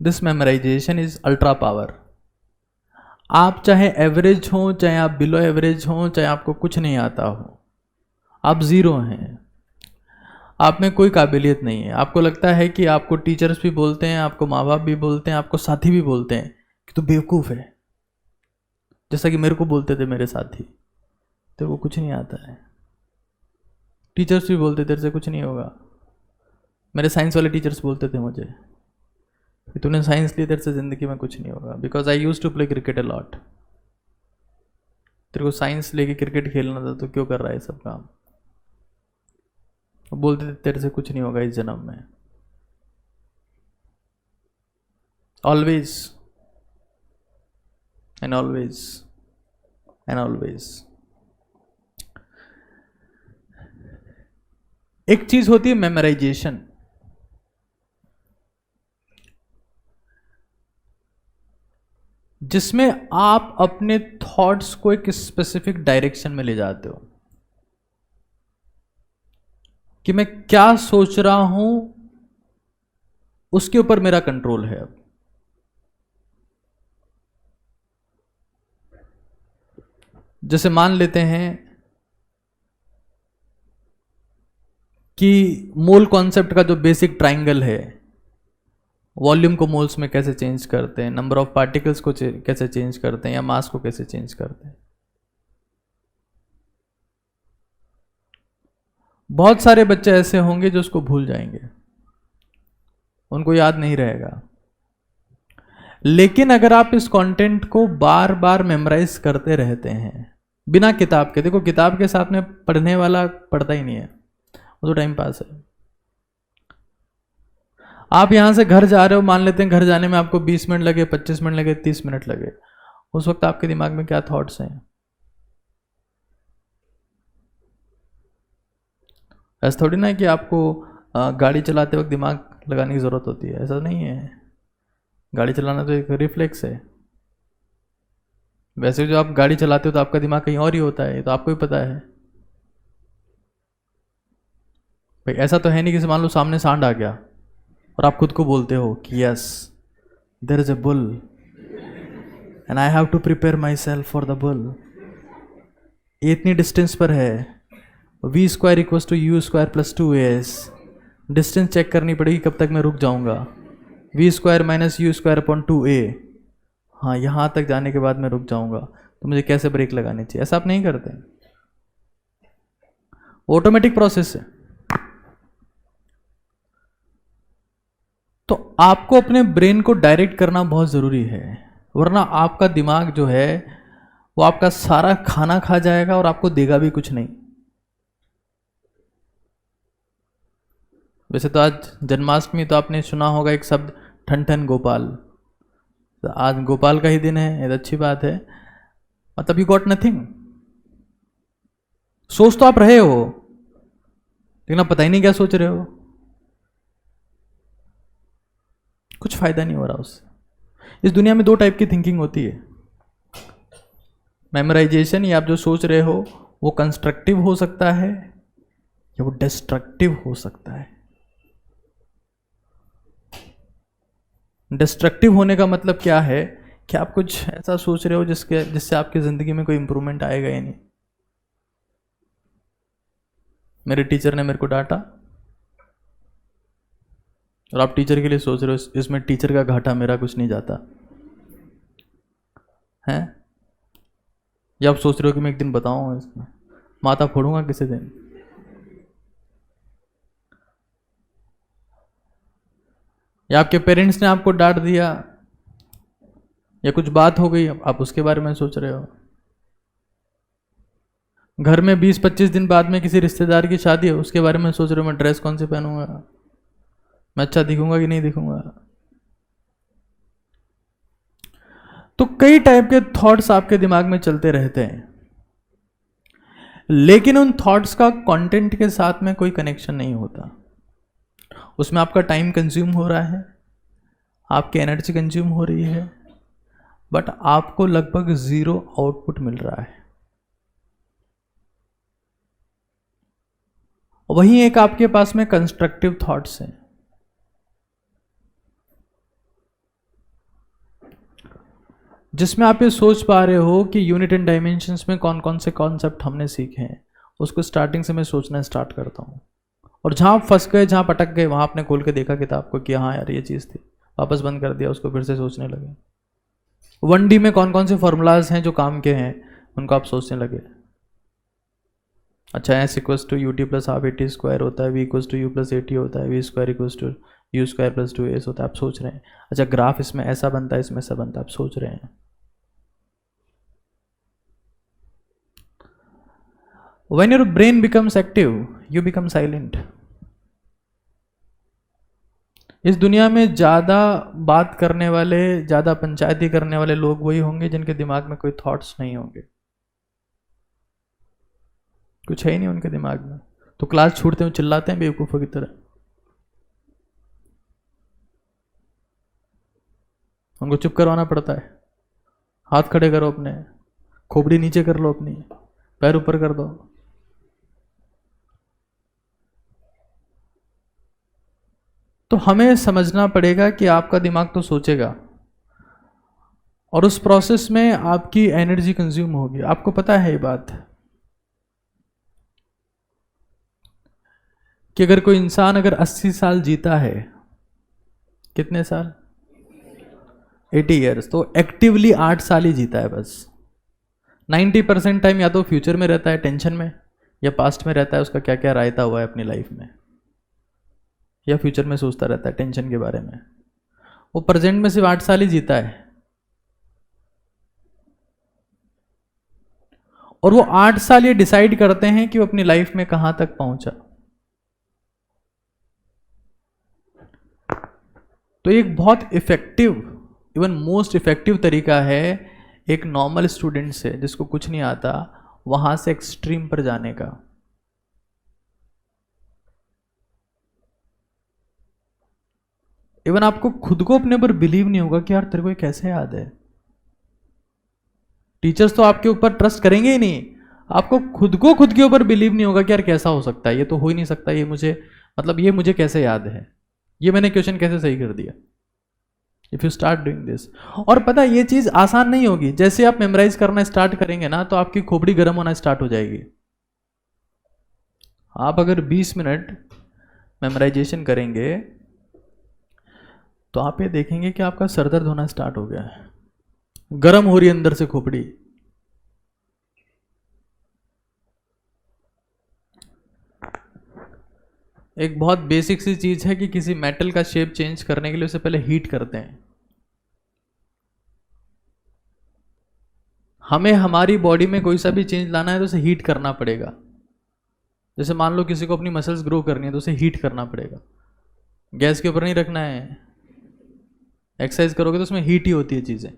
This memorisation is ultra power. आप चाहे एवरेज हो, चाहे आप बिलो एवरेज हो, चाहे आपको कुछ नहीं आता हो, आप ज़ीरो हैं, आप में कोई काबिलियत नहीं है, आपको लगता है कि आपको टीचर्स भी बोलते हैं, आपको माँ बाप भी बोलते हैं, आपको साथी भी बोलते हैं कि तू बेवकूफ़ है, जैसा कि मेरे को बोलते थे मेरे साथी, तो वो कुछ नहीं आता है। टीचर्स भी बोलते तेरे से कुछ नहीं होगा। मेरे साइंस वाले टीचर्स बोलते थे मुझे कि तूने साइंस ली, तेरे से ज़िंदगी में कुछ नहीं होगा, because I use to play cricket a lot. तेरे को साइंस लेके क्रिकेट खेलना था तो क्यों कर रहा है सब काम? वो बोलते थे तेरे से कुछ नहीं होगा इस जन्म में। Always and always and always. एक चीज होती है मेमोराइजेशन, जिसमें आप अपने थॉट्स को एक स्पेसिफिक डायरेक्शन में ले जाते हो कि मैं क्या सोच रहा हूं, उसके ऊपर मेरा कंट्रोल है। अब जैसे मान लेते हैं कि मोल कॉन्सेप्ट का जो बेसिक ट्राइंगल है, वॉल्यूम को मोल्स में कैसे चेंज करते हैं, नंबर ऑफ पार्टिकल्स को कैसे चेंज करते हैं, या मास को कैसे चेंज करते हैं। बहुत सारे बच्चे ऐसे होंगे जो उसको भूल जाएंगे, उनको याद नहीं रहेगा। लेकिन अगर आप इस कंटेंट को बार बार मेमोराइज करते रहते हैं बिना किताब के, देखो किताब के साथ में पढ़ने वाला पढ़ता ही नहीं है, वो तो टाइम पास है। आप यहां से घर जा रहे हो, मान लेते हैं घर जाने में आपको 20 मिनट लगे, 25 मिनट लगे, 30 मिनट लगे, उस वक्त आपके दिमाग में क्या थॉट्स हैं? ऐसा थोड़ी ना है कि आपको गाड़ी चलाते वक्त दिमाग लगाने की ज़रूरत होती है, ऐसा नहीं है। गाड़ी चलाना तो एक रिफ्लेक्स है। वैसे जो आप गाड़ी चलाते हो तो आपका दिमाग कहीं और ही होता है, ये तो आपको ही पता है भाई। ऐसा तो है नहीं कि मान लो सामने सांड आ गया और आप खुद को बोलते हो कि yes there is a bull and I have to prepare myself for the bull. ये इतनी डिस्टेंस पर है, v square equals to u square plus 2as। Distance check करनी पड़ेगी कब तक मैं रुक जाऊंगा, v square minus u square upon 2a। हाँ यहाँ तक जाने के बाद मैं रुक जाऊंगा, तो मुझे कैसे ब्रेक लगानी चाहिए? ऐसा आप नहीं करते, ऑटोमेटिक प्रोसेस है। तो आपको अपने ब्रेन को डायरेक्ट करना बहुत ज़रूरी है, वरना आपका दिमाग जो है वो आपका सारा खाना खा जाएगा और आपको देगा भी कुछ नहीं। वैसे तो आज जन्माष्टमी, तो आपने सुना होगा एक शब्द ठन ठन गोपाल। तो आज गोपाल का ही दिन है, ये तो अच्छी बात है। मतलब यू गॉट नथिंग। सोच तो आप रहे हो, लेकिन आप पता ही नहीं क्या सोच रहे हो, कुछ फायदा नहीं हो रहा उससे। इस दुनिया में दो टाइप की थिंकिंग होती है, मेमोराइजेशन, या आप जो सोच रहे हो वो कंस्ट्रक्टिव हो सकता है या वो डिस्ट्रक्टिव हो सकता है। डिस्ट्रक्टिव होने का मतलब क्या है कि आप कुछ ऐसा सोच रहे हो जिससे आपकी ज़िंदगी में कोई इंप्रूवमेंट आएगा ही नहीं। मेरे टीचर ने मेरे को डांटा और आप टीचर के लिए सोच रहे हो इसमें टीचर का घाटा मेरा कुछ नहीं जाता है, या आप सोच रहे हो कि मैं एक दिन बताऊंगा, इसमें माथा फोड़ूंगा किसी दिन। या आपके पेरेंट्स ने आपको डांट दिया या कुछ बात हो गई, आप उसके बारे में सोच रहे हो। घर में 20-25 दिन बाद में किसी रिश्तेदार की शादी है, उसके बारे में सोच रहे हो मैं ड्रेस कौन सी पहनूंगा, मैं अच्छा दिखूंगा कि नहीं दिखूंगा। तो कई टाइप के थॉट्स आपके दिमाग में चलते रहते हैं, लेकिन उन थॉट्स का कंटेंट के साथ में कोई कनेक्शन नहीं होता। उसमें आपका टाइम कंज्यूम हो रहा है, आपकी एनर्जी कंज्यूम हो रही है, बट आपको लगभग जीरो आउटपुट मिल रहा है। वहीं एक आपके पास में कंस्ट्रक्टिव थॉट्स हैं, जिसमें आप ये सोच पा रहे हो कि यूनिट एंड डायमेंशंस में कौन कौन से कॉन्सेप्ट हमने सीखे हैं, उसको स्टार्टिंग से मैं सोचना स्टार्ट करता हूँ। और जहाँ आप फंस गए, जहाँ पटक गए, वहाँ आपने खोल के देखा किताब को कि हाँ यार ये चीज़ थी, वापस बंद कर दिया, उसको फिर से सोचने लगे। 1D में कौन कौन से फॉर्मूलाज हैं जो काम के हैं, उनको आप सोचने लगे। अच्छा, s equals to u t plus half a t square होता है, v equals to u plus a t होता है, v square equals to u square plus 2s होता है, आप सोच रहे हैं। अच्छा, ग्राफ इसमें ऐसा बनता है, इसमें ऐसा बनता है, आप सोच रहे हैं। When your brain becomes active, you become silent. इस दुनिया में ज़्यादा बात करने वाले, ज़्यादा पंचायती करने वाले लोग वही होंगे जिनके दिमाग में कोई थॉट्स नहीं होंगे, कुछ है ही नहीं उनके दिमाग में। तो क्लास छूटते हुए चिल्लाते हैं बेवकूफ़ों की तरह। उनको चुप करवाना पड़ता है। हाथ खड़े करो अपने, खोपड़ी नीचे कर लो अपनी, पैर ऊपर कर दो। तो हमें समझना पड़ेगा कि आपका दिमाग तो सोचेगा और उस प्रोसेस में आपकी एनर्जी कंज्यूम होगी। आपको पता है ये बात कि अगर कोई इंसान अगर 80 साल जीता है, कितने साल? 80 ईयर्स, तो एक्टिवली 8 साल ही जीता है बस। 90% टाइम या तो फ्यूचर में रहता है टेंशन में, या पास्ट में रहता है उसका क्या क्या रायता हुआ है अपनी लाइफ में, या फ्यूचर में सोचता रहता है टेंशन के बारे में। वो प्रेजेंट में सिर्फ 8 साल ही जीता है, और वो 8 साल ये डिसाइड करते हैं कि वो अपनी लाइफ में कहां तक पहुंचा। तो एक बहुत इफेक्टिव, इवन मोस्ट इफेक्टिव तरीका है एक नॉर्मल स्टूडेंट से, जिसको कुछ नहीं आता, वहां से एक्सट्रीम पर जाने का। इवन आपको खुद को अपने पर बिलीव नहीं होगा कि यार तेरे को ये कैसे याद है। टीचर्स तो आपके ऊपर ट्रस्ट करेंगे ही नहीं, आपको खुद को खुद के ऊपर बिलीव नहीं होगा कि यार कैसा हो सकता है, ये तो हो ही नहीं सकता, ये मुझे मतलब ये मुझे कैसे याद है, ये मैंने क्वेश्चन कैसे सही कर दिया। If you start doing this, और पता ये चीज आसान नहीं होगी। जैसे आप मेमोराइज करना स्टार्ट करेंगे ना, तो आपकी खोपड़ी गर्म होना स्टार्ट हो जाएगी। आप अगर 20 मिनट मेमोराइजेशन करेंगे तो आप ये देखेंगे कि आपका सर दर्द होना स्टार्ट हो गया है, गर्म हो रही है अंदर से खोपड़ी। एक बहुत बेसिक सी चीज है कि किसी मेटल का शेप चेंज करने के लिए उसे पहले हीट करते हैं। हमें हमारी बॉडी में कोई सा भी चेंज लाना है तो उसे हीट करना पड़ेगा। जैसे मान लो किसी को अपनी मसल्स ग्रो करनी है तो उसे हीट करना पड़ेगा, गैस के ऊपर नहीं रखना है। एक्सरसाइज करोगे तो उसमें हीट ही होती है चीजें।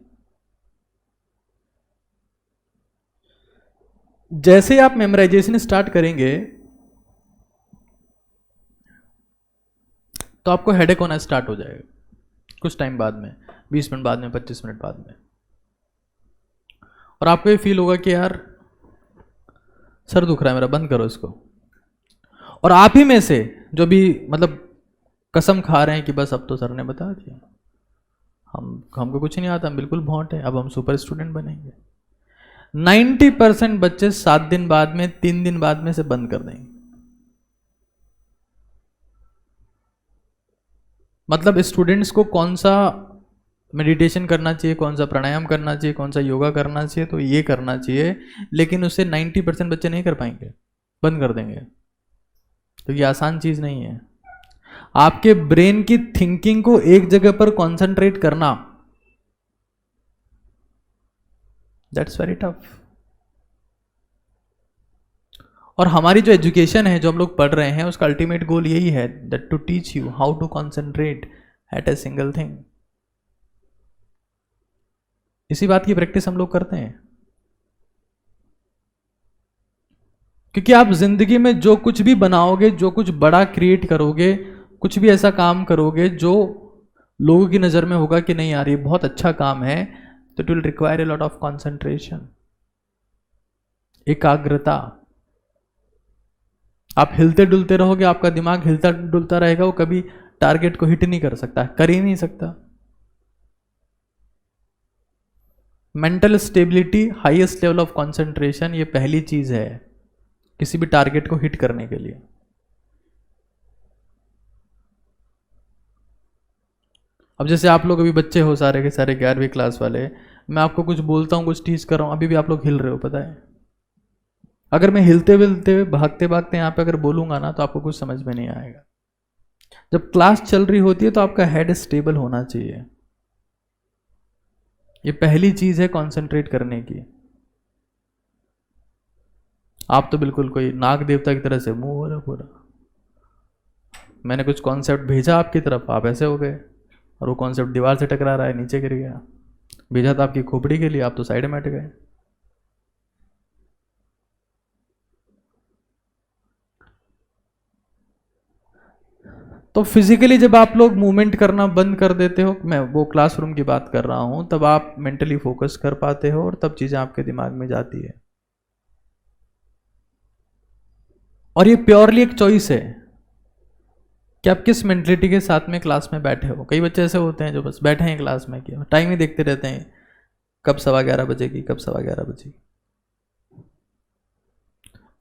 जैसे आप मेमोराइजेशन स्टार्ट करेंगे तो आपको हेडेक होना स्टार्ट हो जाएगा कुछ टाइम बाद में, 20 मिनट बाद में, 25 मिनट बाद में। और आपको ये फील होगा कि यार सर दुख रहा है मेरा, बंद करो इसको। और आप ही में से जो भी मतलब कसम खा रहे हैं कि बस अब तो सर ने बता दिया, हमको कुछ नहीं आता, हम बिल्कुल भोंट है, अब हम सुपर स्टूडेंट बनेंगे। 90% बच्चे 7 दिन बाद में, 3 दिन बाद में से बंद कर देंगे। मतलब स्टूडेंट्स को कौन सा मेडिटेशन करना चाहिए, कौन सा प्राणायाम करना चाहिए, कौन सा योगा करना चाहिए, तो ये करना चाहिए, लेकिन उसे 90% बच्चे नहीं कर पाएंगे, बंद कर देंगे। तो ये आसान चीज नहीं है। आपके ब्रेन की थिंकिंग को एक जगह पर कंसंट्रेट करना, दैट्स वेरी टफ। और हमारी जो एजुकेशन है, जो हम लोग पढ़ रहे हैं, उसका अल्टीमेट गोल यही है, that to teach you how to concentrate at a single thing. इसी बात की प्रैक्टिस हम लोग करते हैं, क्योंकि आप जिंदगी में जो कुछ भी बनाओगे, जो कुछ बड़ा क्रिएट करोगे, कुछ भी ऐसा काम करोगे जो लोगों की नज़र में होगा कि नहीं यार ये बहुत अच्छा काम है, तो it will require a lot of concentration, एकाग्रता। आप हिलते डुलते रहोगे, आपका दिमाग हिलता डुलता रहेगा, वो कभी टारगेट को हिट नहीं कर सकता, कर ही नहीं सकता। Mental stability, highest level of concentration, ये पहली चीज है किसी भी टारगेट को हिट करने के लिए। अब जैसे आप लोग अभी बच्चे हो सारे के सारे 11वीं क्लास वाले, मैं आपको कुछ बोलता हूँ, कुछ टीच कर रहा हूँ, अभी भी आप लोग हिल रहे हो, पता है। अगर मैं हिलते हिलते भागते भागते यहाँ पे अगर बोलूंगा ना तो आपको कुछ समझ में नहीं आएगा। जब क्लास चल रही होती है तो आपका हेड स्टेबल होना चाहिए, ये पहली चीज है कंसंट्रेट करने की। आप तो बिल्कुल कोई नाग देवता की तरह से मुंह हो रहा पूरा, मैंने कुछ कॉन्सेप्ट भेजा आपकी तरफ, आप ऐसे हो गए, और वो कॉन्सेप्ट दीवार से टकरा रहा है, नीचे गिर गया। भेजा था आपकी खोपड़ी के लिए, आप तो साइड में हट गए। तो फिजिकली जब आप लोग मूवमेंट करना बंद कर देते हो, मैं वो क्लासरूम की बात कर रहा हूं, तब आप मेंटली फोकस कर पाते हो और तब चीजें आपके दिमाग में जाती है। और ये प्योरली एक चॉइस है कि आप किस मेंटलिटी के साथ में क्लास में बैठे हो। कई बच्चे ऐसे होते हैं जो बस बैठे हैं क्लास में, कि टाइम ही देखते रहते हैं, कब 11:15 बजेगी, कब 11:15 बजेगी।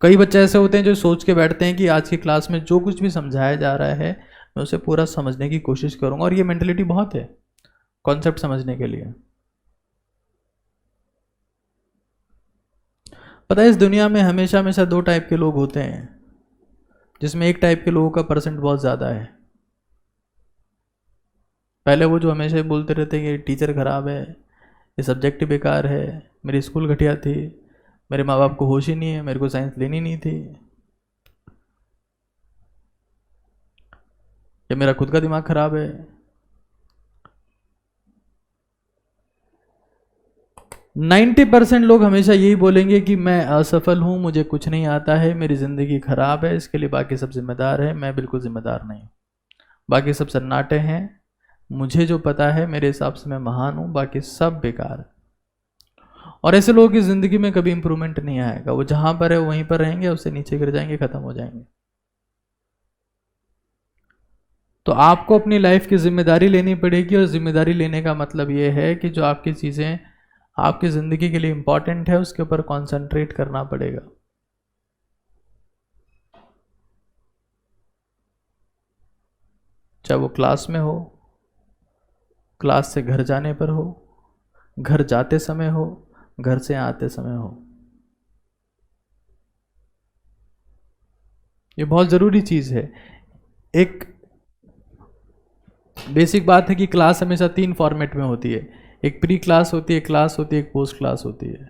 कई बच्चे ऐसे होते हैं जो सोच के बैठते हैं कि आज की क्लास में जो कुछ भी समझाया जा रहा है मैं उसे पूरा समझने की कोशिश करूंगा, और ये मेंटलिटी बहुत है कॉन्सेप्ट समझने के लिए। पता है इस दुनिया में हमेशा हमेशा दो टाइप के लोग होते हैं, जिसमें एक टाइप के लोगों का परसेंट बहुत ज़्यादा है। पहले वो जो हमेशा बोलते रहते हैं कि टीचर खराब है, ये सब्जेक्ट बेकार है, मेरी स्कूल घटिया थी, मेरे माँ बाप को होश ही नहीं है, मेरे को साइंस लेनी नहीं थी, या मेरा खुद का दिमाग खराब है। 90% लोग हमेशा यही बोलेंगे कि मैं असफल हूँ, मुझे कुछ नहीं आता है, मेरी ज़िंदगी खराब है, इसके लिए बाकी सब जिम्मेदार है, मैं बिल्कुल जिम्मेदार नहीं, बाकी सब सन्नाटे हैं, मुझे जो पता है मेरे हिसाब से मैं महान हूँ, बाकी सब बेकार है। और ऐसे लोगों की ज़िंदगी में कभी इंप्रूवमेंट नहीं आएगा, वो जहाँ पर है वहीं पर रहेंगे, उससे नीचे गिर जाएंगे, ख़त्म हो जाएंगे। तो आपको अपनी लाइफ की जिम्मेदारी लेनी पड़ेगी, और जिम्मेदारी लेने का मतलब ये है कि जो आपकी चीज़ें आपकी ज़िंदगी के लिए इंपॉर्टेंट है उसके ऊपर कंसंट्रेट करना पड़ेगा। चाहे वो क्लास में हो, क्लास से घर जाने पर हो, घर जाते समय हो, घर से आते समय हो, ये बहुत ज़रूरी चीज़ है। एक बेसिक बात है कि क्लास हमेशा 3 फॉर्मेट में होती है, एक प्री क्लास होती है, क्लास होती है, एक पोस्ट क्लास होती है।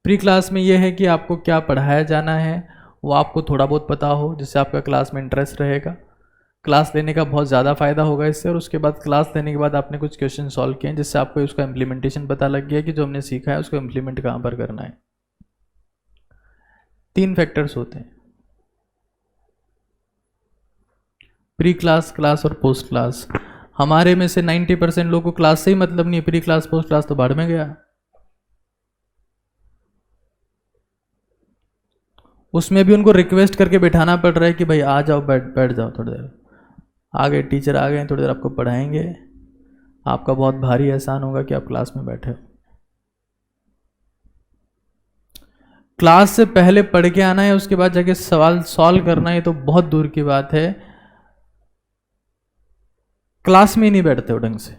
प्री क्लास में यह है कि आपको क्या पढ़ाया जाना है वो आपको थोड़ा बहुत पता हो, जिससे आपका क्लास में इंटरेस्ट रहेगा, क्लास लेने का बहुत ज़्यादा फ़ायदा होगा इससे। और उसके बाद क्लास लेने के बाद आपने कुछ क्वेश्चन सॉल्व किए हैं, जिससे आपको उसका इम्प्लीमेंटेशन पता लग गया कि जो हमने सीखा है उसको इम्प्लीमेंट कहाँ पर करना है। 3 फैक्टर्स होते हैं, प्री क्लास, क्लास और पोस्ट क्लास। हमारे में से 90% लोगों को क्लास से ही मतलब नहीं है, प्री क्लास पोस्ट क्लास तो बाढ़ में गया। उसमें भी उनको रिक्वेस्ट करके बैठाना पड़ रहा है कि भाई आ जाओ, बैठ बैठ जाओ थोड़ी देर, आ गए टीचर आ गए, थोड़ी देर आपको पढ़ाएंगे, आपका बहुत भारी एहसान होगा कि आप क्लास में बैठे हो। क्लास से पहले पढ़ के आना है, उसके बाद जाके सवाल सॉल्व करना है, तो बहुत दूर की बात है। क्लास में ही नहीं बैठते हो ढंग से।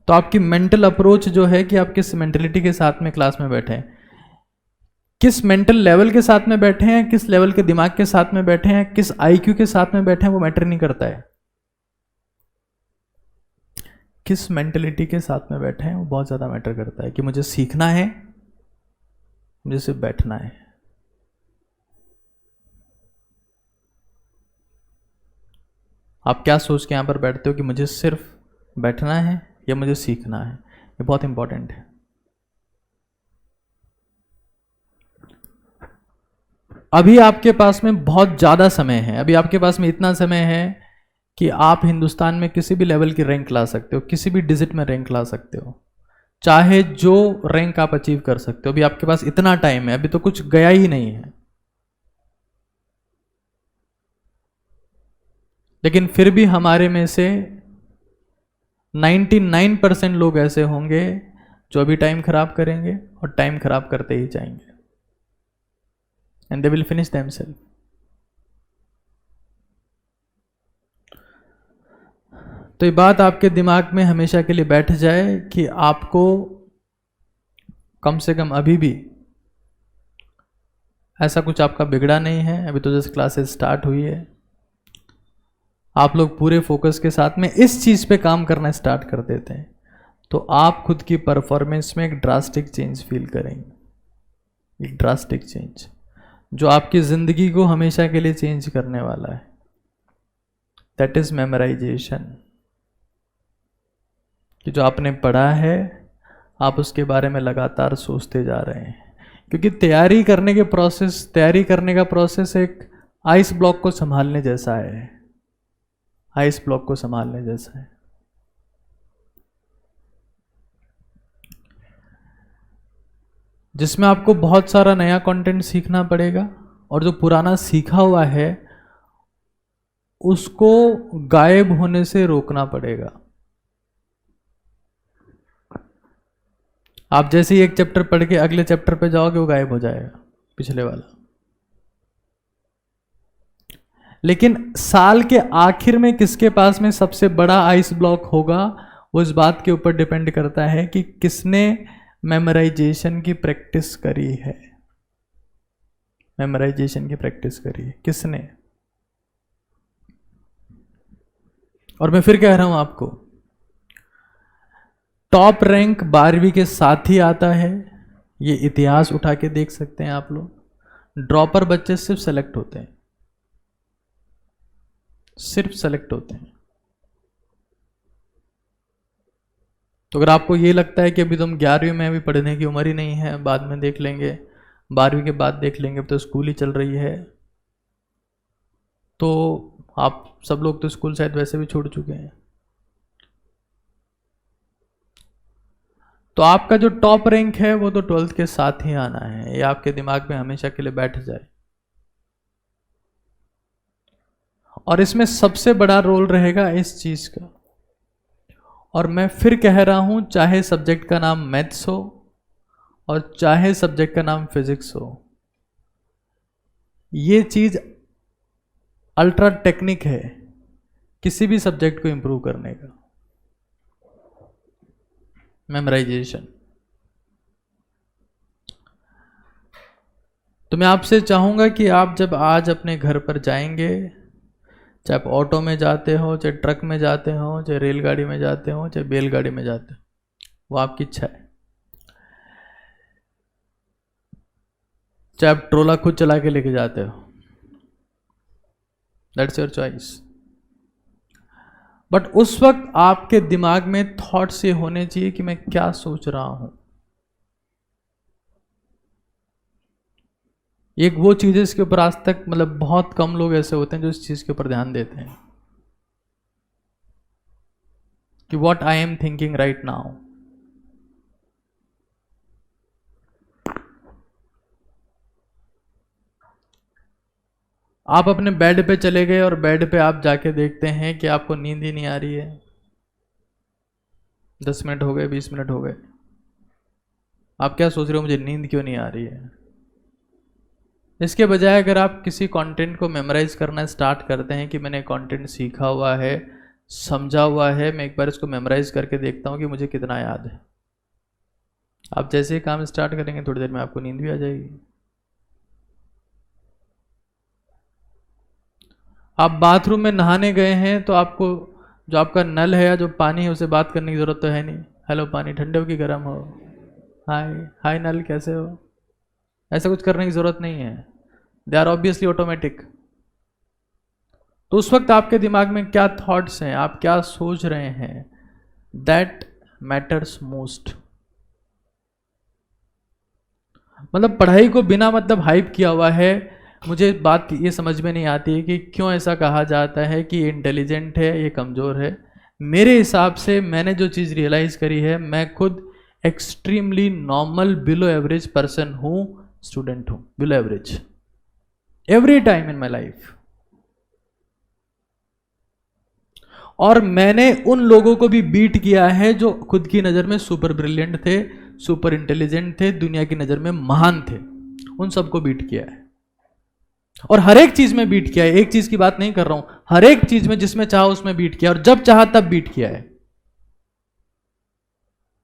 तो आपकी मेंटल अप्रोच जो है कि आप किस मेंटलिटी के साथ में क्लास में बैठे हैं, किस मेंटल लेवल के साथ में बैठे हैं, किस लेवल के दिमाग के साथ में बैठे हैं, किस आईक्यू के साथ में बैठे हैं, वो मैटर नहीं करता है। किस मेंटलिटी के साथ में बैठे हैं वो बहुत ज़्यादा मैटर करता है, कि मुझे सीखना है, मुझे सिर्फ बैठना है। आप क्या सोच के यहाँ पर बैठते हो कि मुझे सिर्फ बैठना है या मुझे सीखना है, ये बहुत इंपॉर्टेंट है। अभी आपके पास में बहुत ज़्यादा समय है, अभी आपके पास में इतना समय है कि आप हिंदुस्तान में किसी भी लेवल की रैंक ला सकते हो, किसी भी डिजिट में रैंक ला सकते हो, चाहे जो रैंक आप अचीव कर सकते हो। अभी आपके पास इतना टाइम है, अभी तो कुछ गया ही नहीं है। लेकिन फिर भी हमारे में से 99% लोग ऐसे होंगे जो अभी टाइम खराब करेंगे और टाइम खराब करते ही जाएंगे, and they will finish themselves. तो ये बात आपके दिमाग में हमेशा के लिए बैठ जाए कि आपको कम से कम अभी भी ऐसा कुछ आपका बिगड़ा नहीं है। अभी तो जस्ट क्लासेस स्टार्ट हुई है, आप लोग पूरे फोकस के साथ में इस चीज़ पे काम करना स्टार्ट कर देते हैं तो आप खुद की परफॉर्मेंस में एक ड्रास्टिक चेंज फील करेंगे, एक ड्रास्टिक चेंज जो आपकी ज़िंदगी को हमेशा के लिए चेंज करने वाला है। दैट इज़ मेमोराइजेशन, कि जो आपने पढ़ा है आप उसके बारे में लगातार सोचते जा रहे हैं। क्योंकि तैयारी करने का प्रोसेस एक आइस ब्लॉक को संभालने जैसा है, आइस ब्लॉक को संभालने जैसा है। जिसमें आपको बहुत सारा नया कंटेंट सीखना पड़ेगा और जो पुराना सीखा हुआ है उसको गायब होने से रोकना पड़ेगा। आप जैसे ही एक चैप्टर पढ़ के अगले चैप्टर पे जाओगे वो गायब हो जाएगा पिछले वाला। लेकिन साल के आखिर में किसके पास में सबसे बड़ा आइस ब्लॉक होगा वो इस बात के ऊपर डिपेंड करता है कि किसने मेमोराइजेशन की प्रैक्टिस करी है। मेमोराइजेशन की प्रैक्टिस करी है किसने? और मैं फिर कह रहा हूं आपको, टॉप रैंक 12वीं के साथ ही आता है, ये इतिहास उठा के देख सकते हैं आप लोग। ड्रॉपर बच्चे सिर्फ सेलेक्ट होते हैं, सिर्फ सेलेक्ट होते हैं। तो अगर आपको ये लगता है कि अभी तुम 11वीं में, अभी पढ़ने की उम्र ही नहीं है, बाद में देख लेंगे, 12वीं के बाद देख लेंगे, अब तो स्कूल ही चल रही है, तो आप सब लोग तो स्कूल शायद वैसे भी छोड़ चुके हैं। तो आपका जो टॉप रैंक है वो तो 12th के साथ ही आना है, ये आपके दिमाग में हमेशा के लिए बैठ जाए। और इसमें सबसे बड़ा रोल रहेगा इस चीज का। और मैं फिर कह रहा हूं, चाहे सब्जेक्ट का नाम मैथ्स हो और चाहे सब्जेक्ट का नाम फिजिक्स हो, ये चीज अल्ट्रा टेक्निक है किसी भी सब्जेक्ट को इंप्रूव करने का, मेमोराइजेशन। तो मैं आपसे चाहूंगा कि आप जब आज अपने घर पर जाएंगे, चाहे आप ऑटो में जाते हो, चाहे ट्रक में जाते हो, चाहे रेलगाड़ी में जाते हो, चाहे बैलगाड़ी में जाते हो, वो आपकी इच्छा है। चाहे आप ट्रोला खुद चला के लेके जाते हो, दैट्स योर चॉइस। बट उस वक्त आपके दिमाग में थॉट्स ये होने चाहिए कि मैं क्या सोच रहा हूं। एक वो चीज़ है इसके ऊपर आज तक मतलब बहुत कम लोग ऐसे होते हैं जो इस चीज़ के ऊपर ध्यान देते हैं कि what I am thinking right now. आप अपने बेड पे चले गए और बेड पे आप जाके देखते हैं कि आपको नींद ही नहीं आ रही है, 10 मिनट हो गए, 20 मिनट हो गए, आप क्या सोच रहे हो, मुझे नींद क्यों नहीं आ रही है। इसके बजाय अगर आप किसी कंटेंट को मेमोराइज करना स्टार्ट करते हैं कि मैंने कंटेंट सीखा हुआ है, समझा हुआ है, मैं एक बार इसको मेमोराइज करके देखता हूँ कि मुझे कितना याद है, आप जैसे ही काम स्टार्ट करेंगे थोड़ी देर में आपको नींद भी आ जाएगी। आप बाथरूम में नहाने गए हैं तो आपको जो आपका नल है या जो पानी है उसे बात करने की ज़रूरत तो है नहीं, हेलो पानी ठंडे हो कि गर्म हो, हाय हाय नल कैसे हो, ऐसा कुछ करने की ज़रूरत नहीं है। They are obviously automatic. तो उस वक्त आपके दिमाग में क्या थॉट्स हैं, आप क्या सोच रहे हैं, दैट मैटर्स मोस्ट। मतलब पढ़ाई को बिना मतलब हाइप किया हुआ है। मुझे बात ये समझ में नहीं आती है कि क्यों ऐसा कहा जाता है कि ये इंटेलिजेंट है, ये कमज़ोर है। मेरे हिसाब से मैंने जो चीज़ रियलाइज करी है, मैं खुद extremely normal below average person हूँ, स्टूडेंट हूँ, below average every time in my life. और मैंने उन लोगों को भी बीट किया है जो खुद की नज़र में सुपर ब्रिलियंट थे, सुपर इंटेलिजेंट थे, दुनिया की नज़र में महान थे। उन सबको बीट किया है और हर एक चीज़ में बीट किया है। एक चीज़ की बात नहीं कर रहा हूं, हर एक चीज़ में जिसमें चाहा उसमें बीट किया, और जब चाहा तब बीट किया है,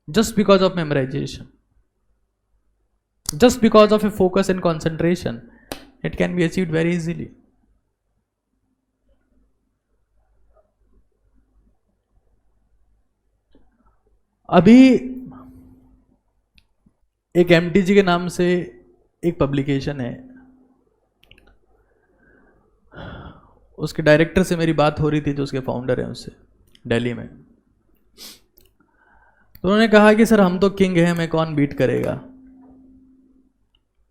just because of memorisation, just because of A focus and concentration, it can be achieved very easily. अभी एक MTG के नाम से एक पब्लिकेशन है, उसके डायरेक्टर से मेरी बात हो रही थी, जो उसके फाउंडर हैं, उससे दिल्ली में। तो उन्होंने कहा कि सर हम तो किंग हैं, हमें कौन बीट करेगा,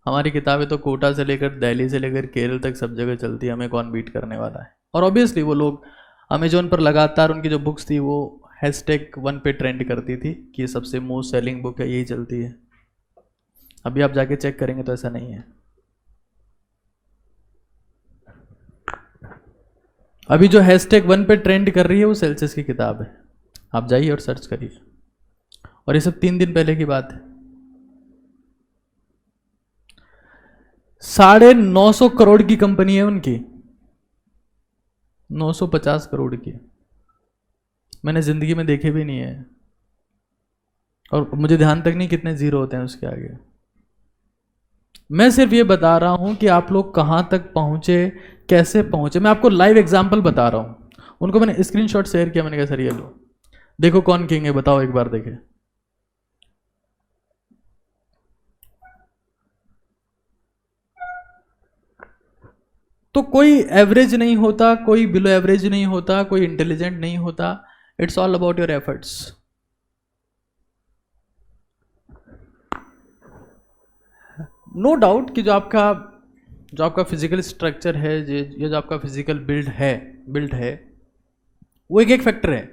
हमारी किताबें तो कोटा से लेकर दिल्ली से लेकर केरल तक सब जगह चलती है, हमें कौन बीट करने वाला है। और ऑब्वियसली वो लोग अमेजोन पर लगातार उनकी जो बुक्स थी वो #1 पे ट्रेंड करती थी कि ये सबसे मोस्ट सेलिंग बुक है, यही चलती है। अभी आप जाके चेक करेंगे तो ऐसा नहीं है। अभी जो #1 पे ट्रेंड कर रही है वो सेल्सियस की किताब है, आप जाइए और सर्च करिए। और ये सब 3 दिन पहले की बात है। 950 करोड़ की कंपनी है उनकी, 950 करोड़ की। मैंने जिंदगी में देखे भी नहीं है, और मुझे ध्यान तक नहीं कितने जीरो होते हैं उसके आगे। मैं सिर्फ ये बता रहा हूं कि आप लोग कहां तक पहुंचे, कैसे पहुंचे। मैं आपको लाइव एग्जांपल बता रहा हूं। उनको मैंने स्क्रीनशॉट शेयर किया, मैंने कहा सर ये लो, देखो कौन किंग है, बताओ एक बार देखे। तो कोई एवरेज नहीं होता, कोई बिलो एवरेज नहीं होता, कोई इंटेलिजेंट नहीं होता। It's all about your efforts. No doubt कि जो आपका फिजिकल स्ट्रक्चर है, ये जो आपका फिजिकल बिल्ड है वो एक फैक्टर है।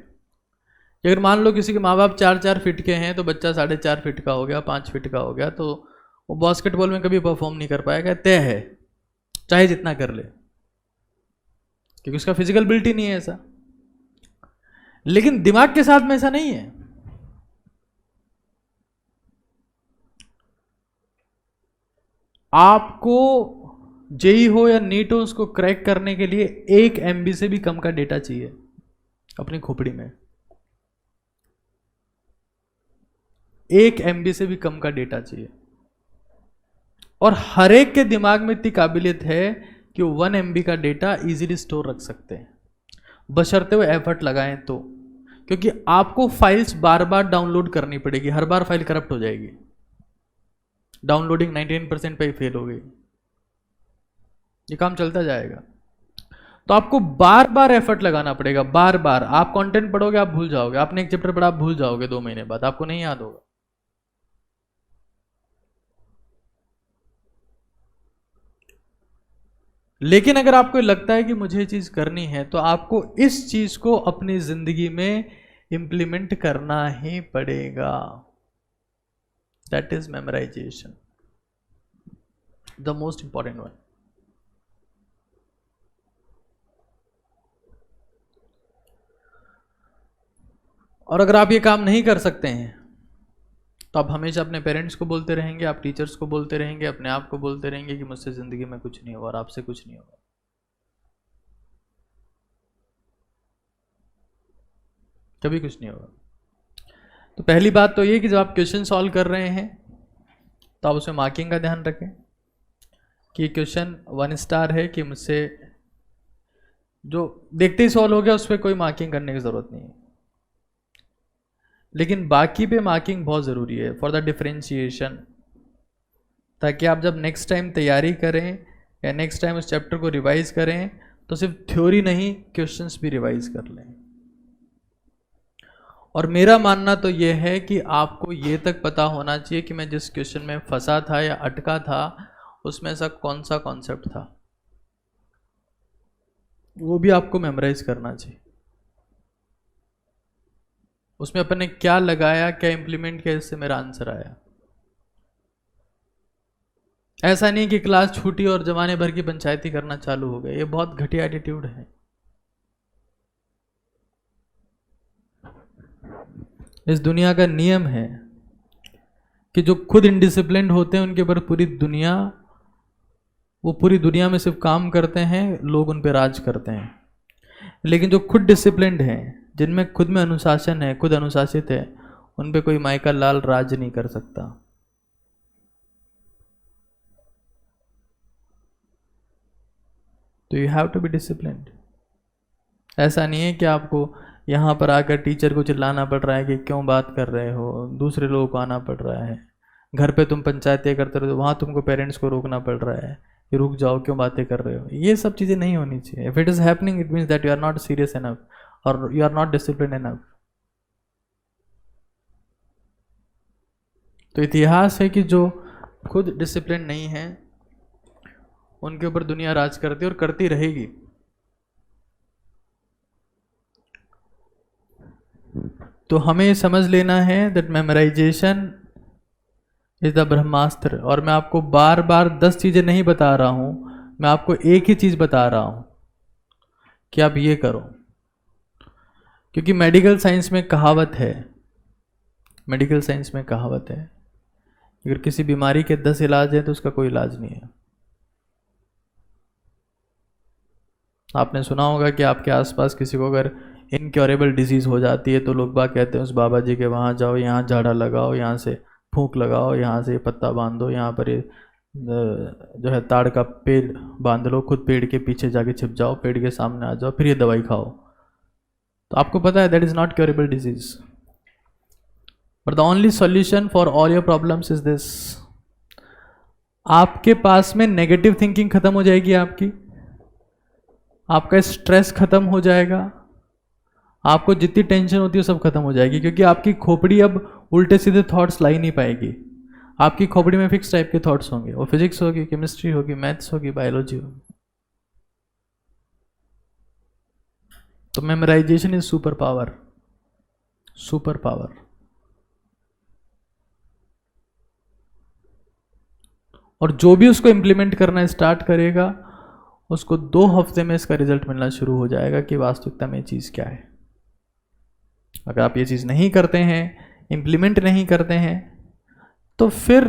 अगर मान लो किसी के माँ बाप 4-4 फीट के हैं तो बच्चा 4.5 फीट का हो गया, 5 फीट का हो गया, तो वो बास्केटबॉल में कभी परफॉर्म नहीं कर पाएगा, तय है, चाहे जितना कर ले, क्योंकि उसका फिजिकल बिल्ड ही नहीं है ऐसा। लेकिन दिमाग के साथ में ऐसा नहीं है। आपको जेई हो या नीट हो, उसको क्रैक करने के लिए 1 MB से भी कम का डेटा चाहिए अपनी खोपड़ी में। 1 MB से भी कम का डेटा चाहिए। और हर एक के दिमाग में इतनी काबिलियत है कि वो 1 MB का डेटा इजीली स्टोर रख सकते हैं, बशर्ते वो एफर्ट लगाएं तो। क्योंकि आपको फाइल्स बार बार डाउनलोड करनी पड़ेगी, हर बार फाइल करप्ट हो जाएगी। डाउनलोडिंग 99% पे ही फेल हो गई, ये काम चलता जाएगा। तो आपको बार बार एफर्ट लगाना पड़ेगा, बार बार। आप कंटेंट पढ़ोगे, आप भूल जाओगे, आपने एक चैप्टर पढ़ा, आप भूल जाओगे 2 महीने बाद, आपको नहीं याद होगा। लेकिन अगर आपको लगता है कि मुझे ये चीज करनी है, तो आपको इस चीज को अपनी जिंदगी में इंप्लीमेंट करना ही पड़ेगा। That is memorisation, the most important one. और अगर आप ये काम नहीं कर सकते हैं तो आप हमेशा अपने पेरेंट्स को बोलते रहेंगे, आप टीचर्स को बोलते रहेंगे, अपने आप को बोलते रहेंगे कि मुझसे ज़िंदगी में कुछ नहीं होगा और आपसे कुछ नहीं होगा। कभी कुछ नहीं होगा। तो पहली बात तो ये कि जब आप क्वेश्चन सॉल्व कर रहे हैं तो आप उसमें मार्किंग का ध्यान रखें कि क्वेश्चन 1 स्टार है कि मुझसे जो देखते ही सॉल्व हो गया उस पर कोई मार्किंग करने की ज़रूरत नहीं है। लेकिन बाकी पे मार्किंग बहुत ज़रूरी है फॉर द डिफरेंशिएशन, ताकि आप जब नेक्स्ट टाइम तैयारी करें या नेक्स्ट टाइम उस चैप्टर को रिवाइज करें तो सिर्फ थ्योरी नहीं, क्वेश्चंस भी रिवाइज कर लें। और मेरा मानना तो ये है कि आपको ये तक पता होना चाहिए कि मैं जिस क्वेश्चन में फंसा था या अटका था उसमें ऐसा कौन सा कॉन्सेप्ट था, वो भी आपको मेमोराइज करना चाहिए। उसमें अपन ने क्या लगाया, क्या इंप्लीमेंट किया, इससे मेरा आंसर आया। ऐसा नहीं कि क्लास छूटी और जमाने भर की पंचायती करना चालू हो गया, ये बहुत घटिया एटीट्यूड है। इस दुनिया का नियम है कि जो खुद इनडिसिप्लिन्ड होते हैं उनके ऊपर पूरी दुनिया, वो पूरी दुनिया में सिर्फ काम करते हैं, लोग उन पर राज करते हैं। लेकिन जो खुद डिसिप्लिन्ड हैं, जिनमें खुद में अनुशासन है, खुद अनुशासित है, उन पे कोई माइकल लाल राज नहीं कर सकता। तो you have to be disciplined. ऐसा नहीं है कि आपको यहाँ पर आकर टीचर को चिल्लाना पड़ रहा है कि क्यों बात कर रहे हो, दूसरे लोगों को आना पड़ रहा है। घर पे तुम पंचायतें करते रहो, वहाँ तुमको पेरेंट्स को रोकना पड़ रहा है कि रुक जाओ, क्यों बातें कर रहे हो। ये सब चीज़ें नहीं होनी चाहिए। If it is happening it means that you are not serious enough और you are not discipline enough. तो इतिहास है कि जो खुद डिसिप्लिन नहीं है उनके ऊपर दुनिया राज करती है और करती रहेगी। तो हमें समझ लेना है दैट मेमोराइजेशन इज द ब्रह्मास्त्र। और मैं आपको बार बार 10 चीजें नहीं बता रहा हूं, मैं आपको एक ही चीज बता रहा हूं कि आप ये करो। क्योंकि मेडिकल साइंस में कहावत है, मेडिकल साइंस में कहावत है, अगर किसी बीमारी के 10 इलाज हैं तो उसका कोई इलाज नहीं है। आपने सुना होगा कि आपके आसपास किसी को अगर इनक्योरेबल डिजीज़ हो जाती है तो लोग बाग कहते हैं उस बाबा जी के वहाँ जाओ, यहाँ झाड़ा लगाओ, यहाँ से फूंक लगाओ, यहाँ से पत्ता बांध दो, यहाँ पर ये जो है ताड़ का पेड़ बांध लो, खुद पेड़ के पीछे जाके छिप जाओ, पेड़ के सामने आ जाओ, फिर ये दवाई खाओ। तो आपको पता है that is not curable disease. But the only solution for all your problems is this. आपके पास में नेगेटिव थिंकिंग खत्म हो जाएगी, आपका स्ट्रेस खत्म हो जाएगा, आपको जितनी टेंशन होती है सब खत्म हो जाएगी। क्योंकि आपकी खोपड़ी अब उल्टे सीधे थॉट्स ला ही नहीं पाएगी। आपकी खोपड़ी में फिक्स टाइप के थॉट्स होंगे, वो फिजिक्स होगी, केमिस्ट्री होगी, मैथ्स होगी, बायोलॉजी होगी। तो memorisation is super power, super power. और जो भी उसको इंप्लीमेंट करना स्टार्ट करेगा उसको 2 हफ्ते में इसका रिजल्ट मिलना शुरू हो जाएगा कि वास्तविकता में चीज़ क्या है। अगर आप ये चीज़ नहीं करते हैं, इंप्लीमेंट नहीं करते हैं, तो फिर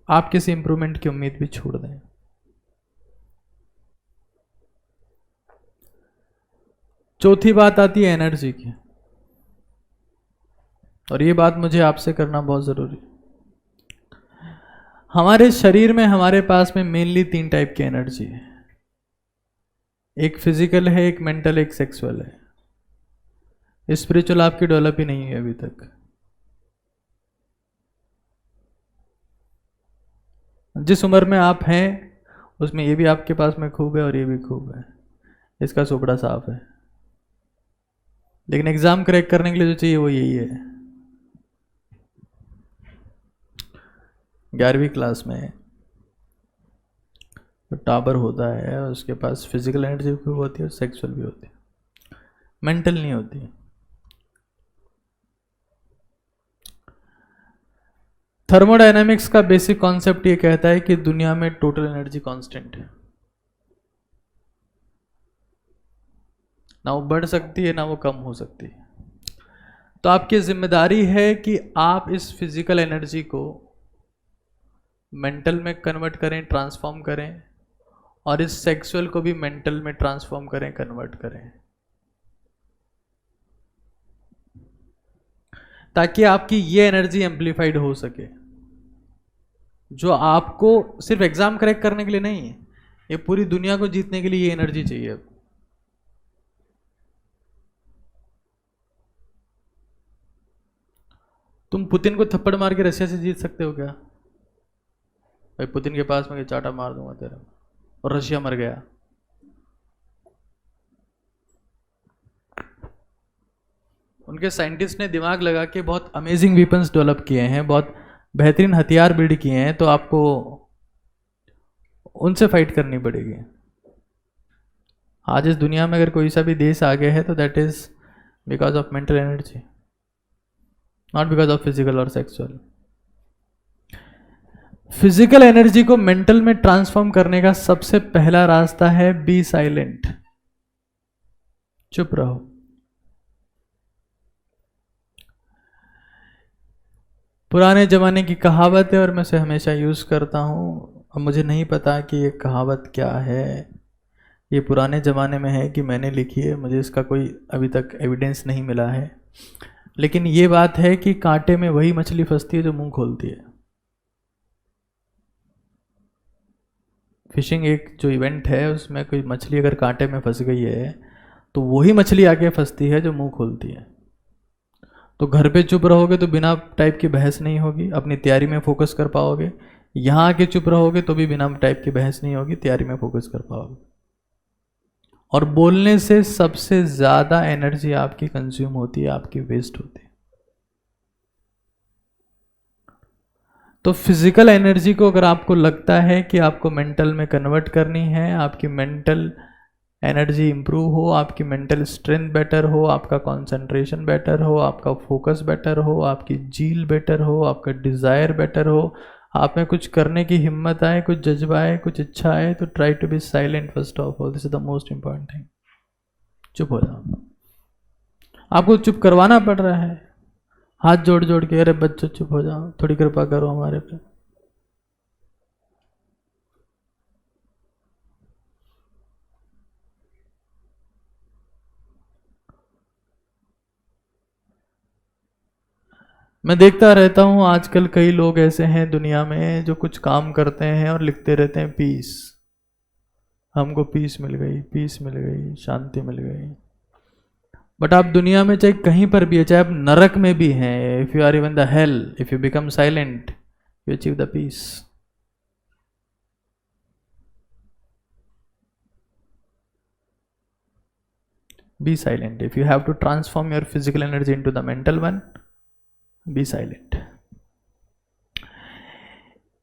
आप किसी इंप्रूवमेंट की उम्मीद भी छोड़ दें। चौथी बात आती है एनर्जी की, और ये बात मुझे आपसे करना बहुत ज़रूरी। हमारे शरीर में हमारे पास में मेनली 3 टाइप की एनर्जी है। एक फिजिकल है, एक मेंटल, एक सेक्सुअल है। स्पिरिचुअल आपकी डेवलप ही नहीं है अभी तक। जिस उम्र में आप हैं उसमें ये भी आपके पास में खूब है और ये भी खूब है, इसका सोपड़ा साफ है। लेकिन एग्जाम क्रैक करने के लिए जो चाहिए वो यही है। 11वीं क्लास में जो टॉपर होता है उसके पास फिजिकल एनर्जी भी होती है, सेक्सुअल भी होती है, मेंटल नहीं होती। थर्मोडायनामिक्स का बेसिक कॉन्सेप्ट ये कहता है कि दुनिया में टोटल एनर्जी कांस्टेंट है, ना वो बढ़ सकती है ना वो कम हो सकती है। तो आपकी जिम्मेदारी है कि आप इस फिजिकल एनर्जी को मेंटल में कन्वर्ट करें, ट्रांसफॉर्म करें, और इस सेक्सुअल को भी मेंटल में ट्रांसफॉर्म करें, कन्वर्ट करें, ताकि आपकी ये एनर्जी एम्पलीफाइड हो सके। जो आपको सिर्फ एग्जाम क्रैक करने के लिए नहीं है, ये पूरी दुनिया को जीतने के लिए ये एनर्जी चाहिए। तुम पुतिन को थप्पड़ मार के रशिया से जीत सकते हो क्या? भाई पुतिन के पास में चाटा मार दूंगा तेरा, और रशिया मर गया। उनके साइंटिस्ट ने दिमाग लगा के बहुत अमेजिंग वेपन्स डेवलप किए हैं, बहुत बेहतरीन हथियार बिल्ड किए हैं, तो आपको उनसे फाइट करनी पड़ेगी। आज इस दुनिया में अगर कोई सा भी देश आगे है तो that is because of mental energy, not because of physical और सेक्सुअल। फिजिकल एनर्जी को मेंटल में ट्रांसफॉर्म करने का सबसे पहला रास्ता है बी साइलेंट, चुप रहो। पुराने जमाने की कहावत है और मैं इसे हमेशा यूज करता हूं। अब मुझे नहीं पता कि ये कहावत क्या है, ये पुराने ज़माने में है कि मैंने लिखी है, मुझे इसका कोई अभी तक एविडेंस नहीं मिला है, लेकिन ये बात है कि कांटे में वही मछली फंसती है जो मुंह खोलती है। फिशिंग एक जो इवेंट है उसमें कोई मछली अगर कांटे में फंस गई है तो वही मछली आके फंसती है जो मुंह खोलती है। तो घर पे चुप रहोगे तो बिना टाइप की बहस नहीं होगी, अपनी तैयारी में फोकस कर पाओगे। यहाँ आके चुप रहोगे तो भी बिना टाइप की बहस नहीं होगी, तैयारी में फोकस कर पाओगे। और बोलने से सबसे ज़्यादा एनर्जी आपकी कंज्यूम होती है, आपकी वेस्ट होती है। तो फिजिकल एनर्जी को अगर आपको लगता है कि आपको मेंटल में कन्वर्ट करनी है, आपकी मेंटल एनर्जी इंप्रूव हो, आपकी मेंटल स्ट्रेंथ बेटर हो, आपका कंसंट्रेशन बेटर हो, आपका फोकस बेटर हो, आपकी जील बेटर हो, आपका डिज़ायर बेटर हो, आप में कुछ करने की हिम्मत आए, कुछ जज्बा आए, कुछ इच्छा आए, तो try to be silent first of all. This is the most important thing. चुप हो जाओ। आपको चुप करवाना पड़ रहा है, हाथ जोड़ जोड़ के, अरे बच्चों चुप हो जाओ, थोड़ी कृपा करो हमारे पे। मैं देखता रहता हूँ आजकल कई लोग ऐसे हैं दुनिया में जो कुछ काम करते हैं और लिखते रहते हैं पीस, हमको पीस मिल गई, पीस मिल गई, शांति मिल गई। बट आप दुनिया में चाहे कहीं पर भी है, चाहे आप नरक में भी हैं, if you are even the hell, if you become silent you achieve the peace. Be silent. If you have to transform your physical energy into the mental one, be silent.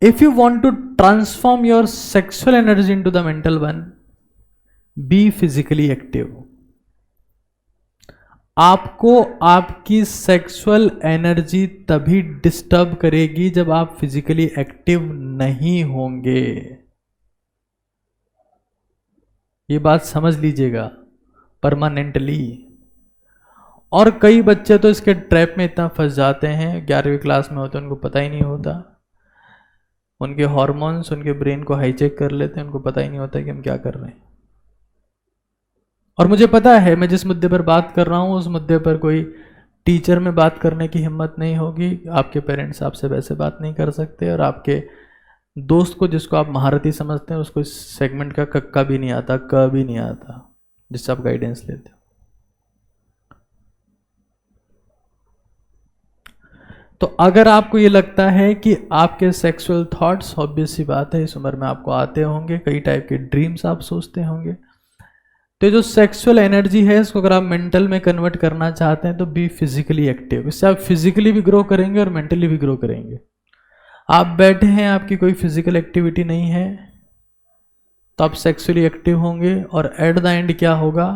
If you want to transform your sexual energy into the mental one, be physically active. आपको आपकी सेक्सुअल एनर्जी तभी डिस्टर्ब करेगी जब आप फिजिकली एक्टिव नहीं होंगे। ये बात समझ लीजिएगा परमानेंटली। और कई बच्चे तो इसके ट्रैप में इतना फंस जाते हैं, 11वीं क्लास में होते हैं, उनको पता ही नहीं होता, उनके हार्मोन्स उनके ब्रेन को हाईजेक कर लेते हैं, उनको पता ही नहीं होता कि हम क्या कर रहे हैं। और मुझे पता है मैं जिस मुद्दे पर बात कर रहा हूँ उस मुद्दे पर कोई टीचर में बात करने की हिम्मत नहीं होगी, आपके पेरेंट्स आपसे वैसे बात नहीं कर सकते, और आपके दोस्त को जिसको आप महारथी समझते हैं उसको इस सेगमेंट का कक्का भी नहीं आता, क भी नहीं आता, जिससे आप गाइडेंस लेते हो। तो अगर आपको ये लगता है कि आपके सेक्सुअल थॉट्स, ऑब्वियस सी बात है इस उम्र में आपको आते होंगे, कई टाइप के ड्रीम्स आप सोचते होंगे, तो जो सेक्सुअल एनर्जी है इसको अगर आप मेंटल में कन्वर्ट करना चाहते हैं तो बी फिजिकली एक्टिव। इससे आप फिजिकली भी ग्रो करेंगे और मेंटली भी ग्रो करेंगे। आप बैठे हैं, आपकी कोई फिजिकल एक्टिविटी नहीं है, तो आप सेक्सुअली एक्टिव होंगे, और एट द एंड क्या होगा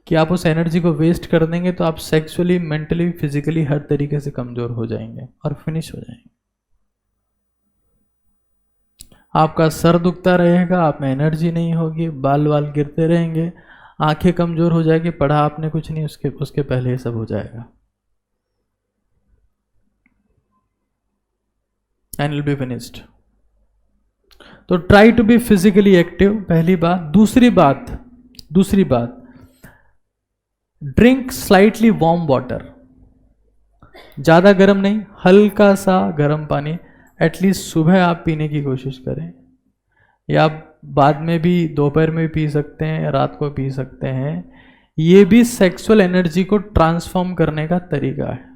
कि आप उस एनर्जी को वेस्ट कर देंगे, तो आप सेक्सुअली, मेंटली, फिजिकली हर तरीके से कमजोर हो जाएंगे और फिनिश हो जाएंगे। आपका सर दुखता रहेगा, आप में एनर्जी नहीं होगी, बाल वाल गिरते रहेंगे, आंखें कमजोर हो जाएगी, पढ़ा आपने कुछ नहीं, उसके पहले ये सब हो जाएगा, एंड विल बी फिनिश्ड। तो try to be physically active, पहली बात। दूसरी बात, ड्रिंक स्लाइटली वार्म वाटर, ज़्यादा गर्म नहीं, हल्का सा गर्म पानी एटलीस्ट सुबह आप पीने की कोशिश करें, या आप बाद में भी दोपहर में भी पी सकते हैं, रात को पी सकते हैं। ये भी सेक्सुअल एनर्जी को ट्रांसफॉर्म करने का तरीका है।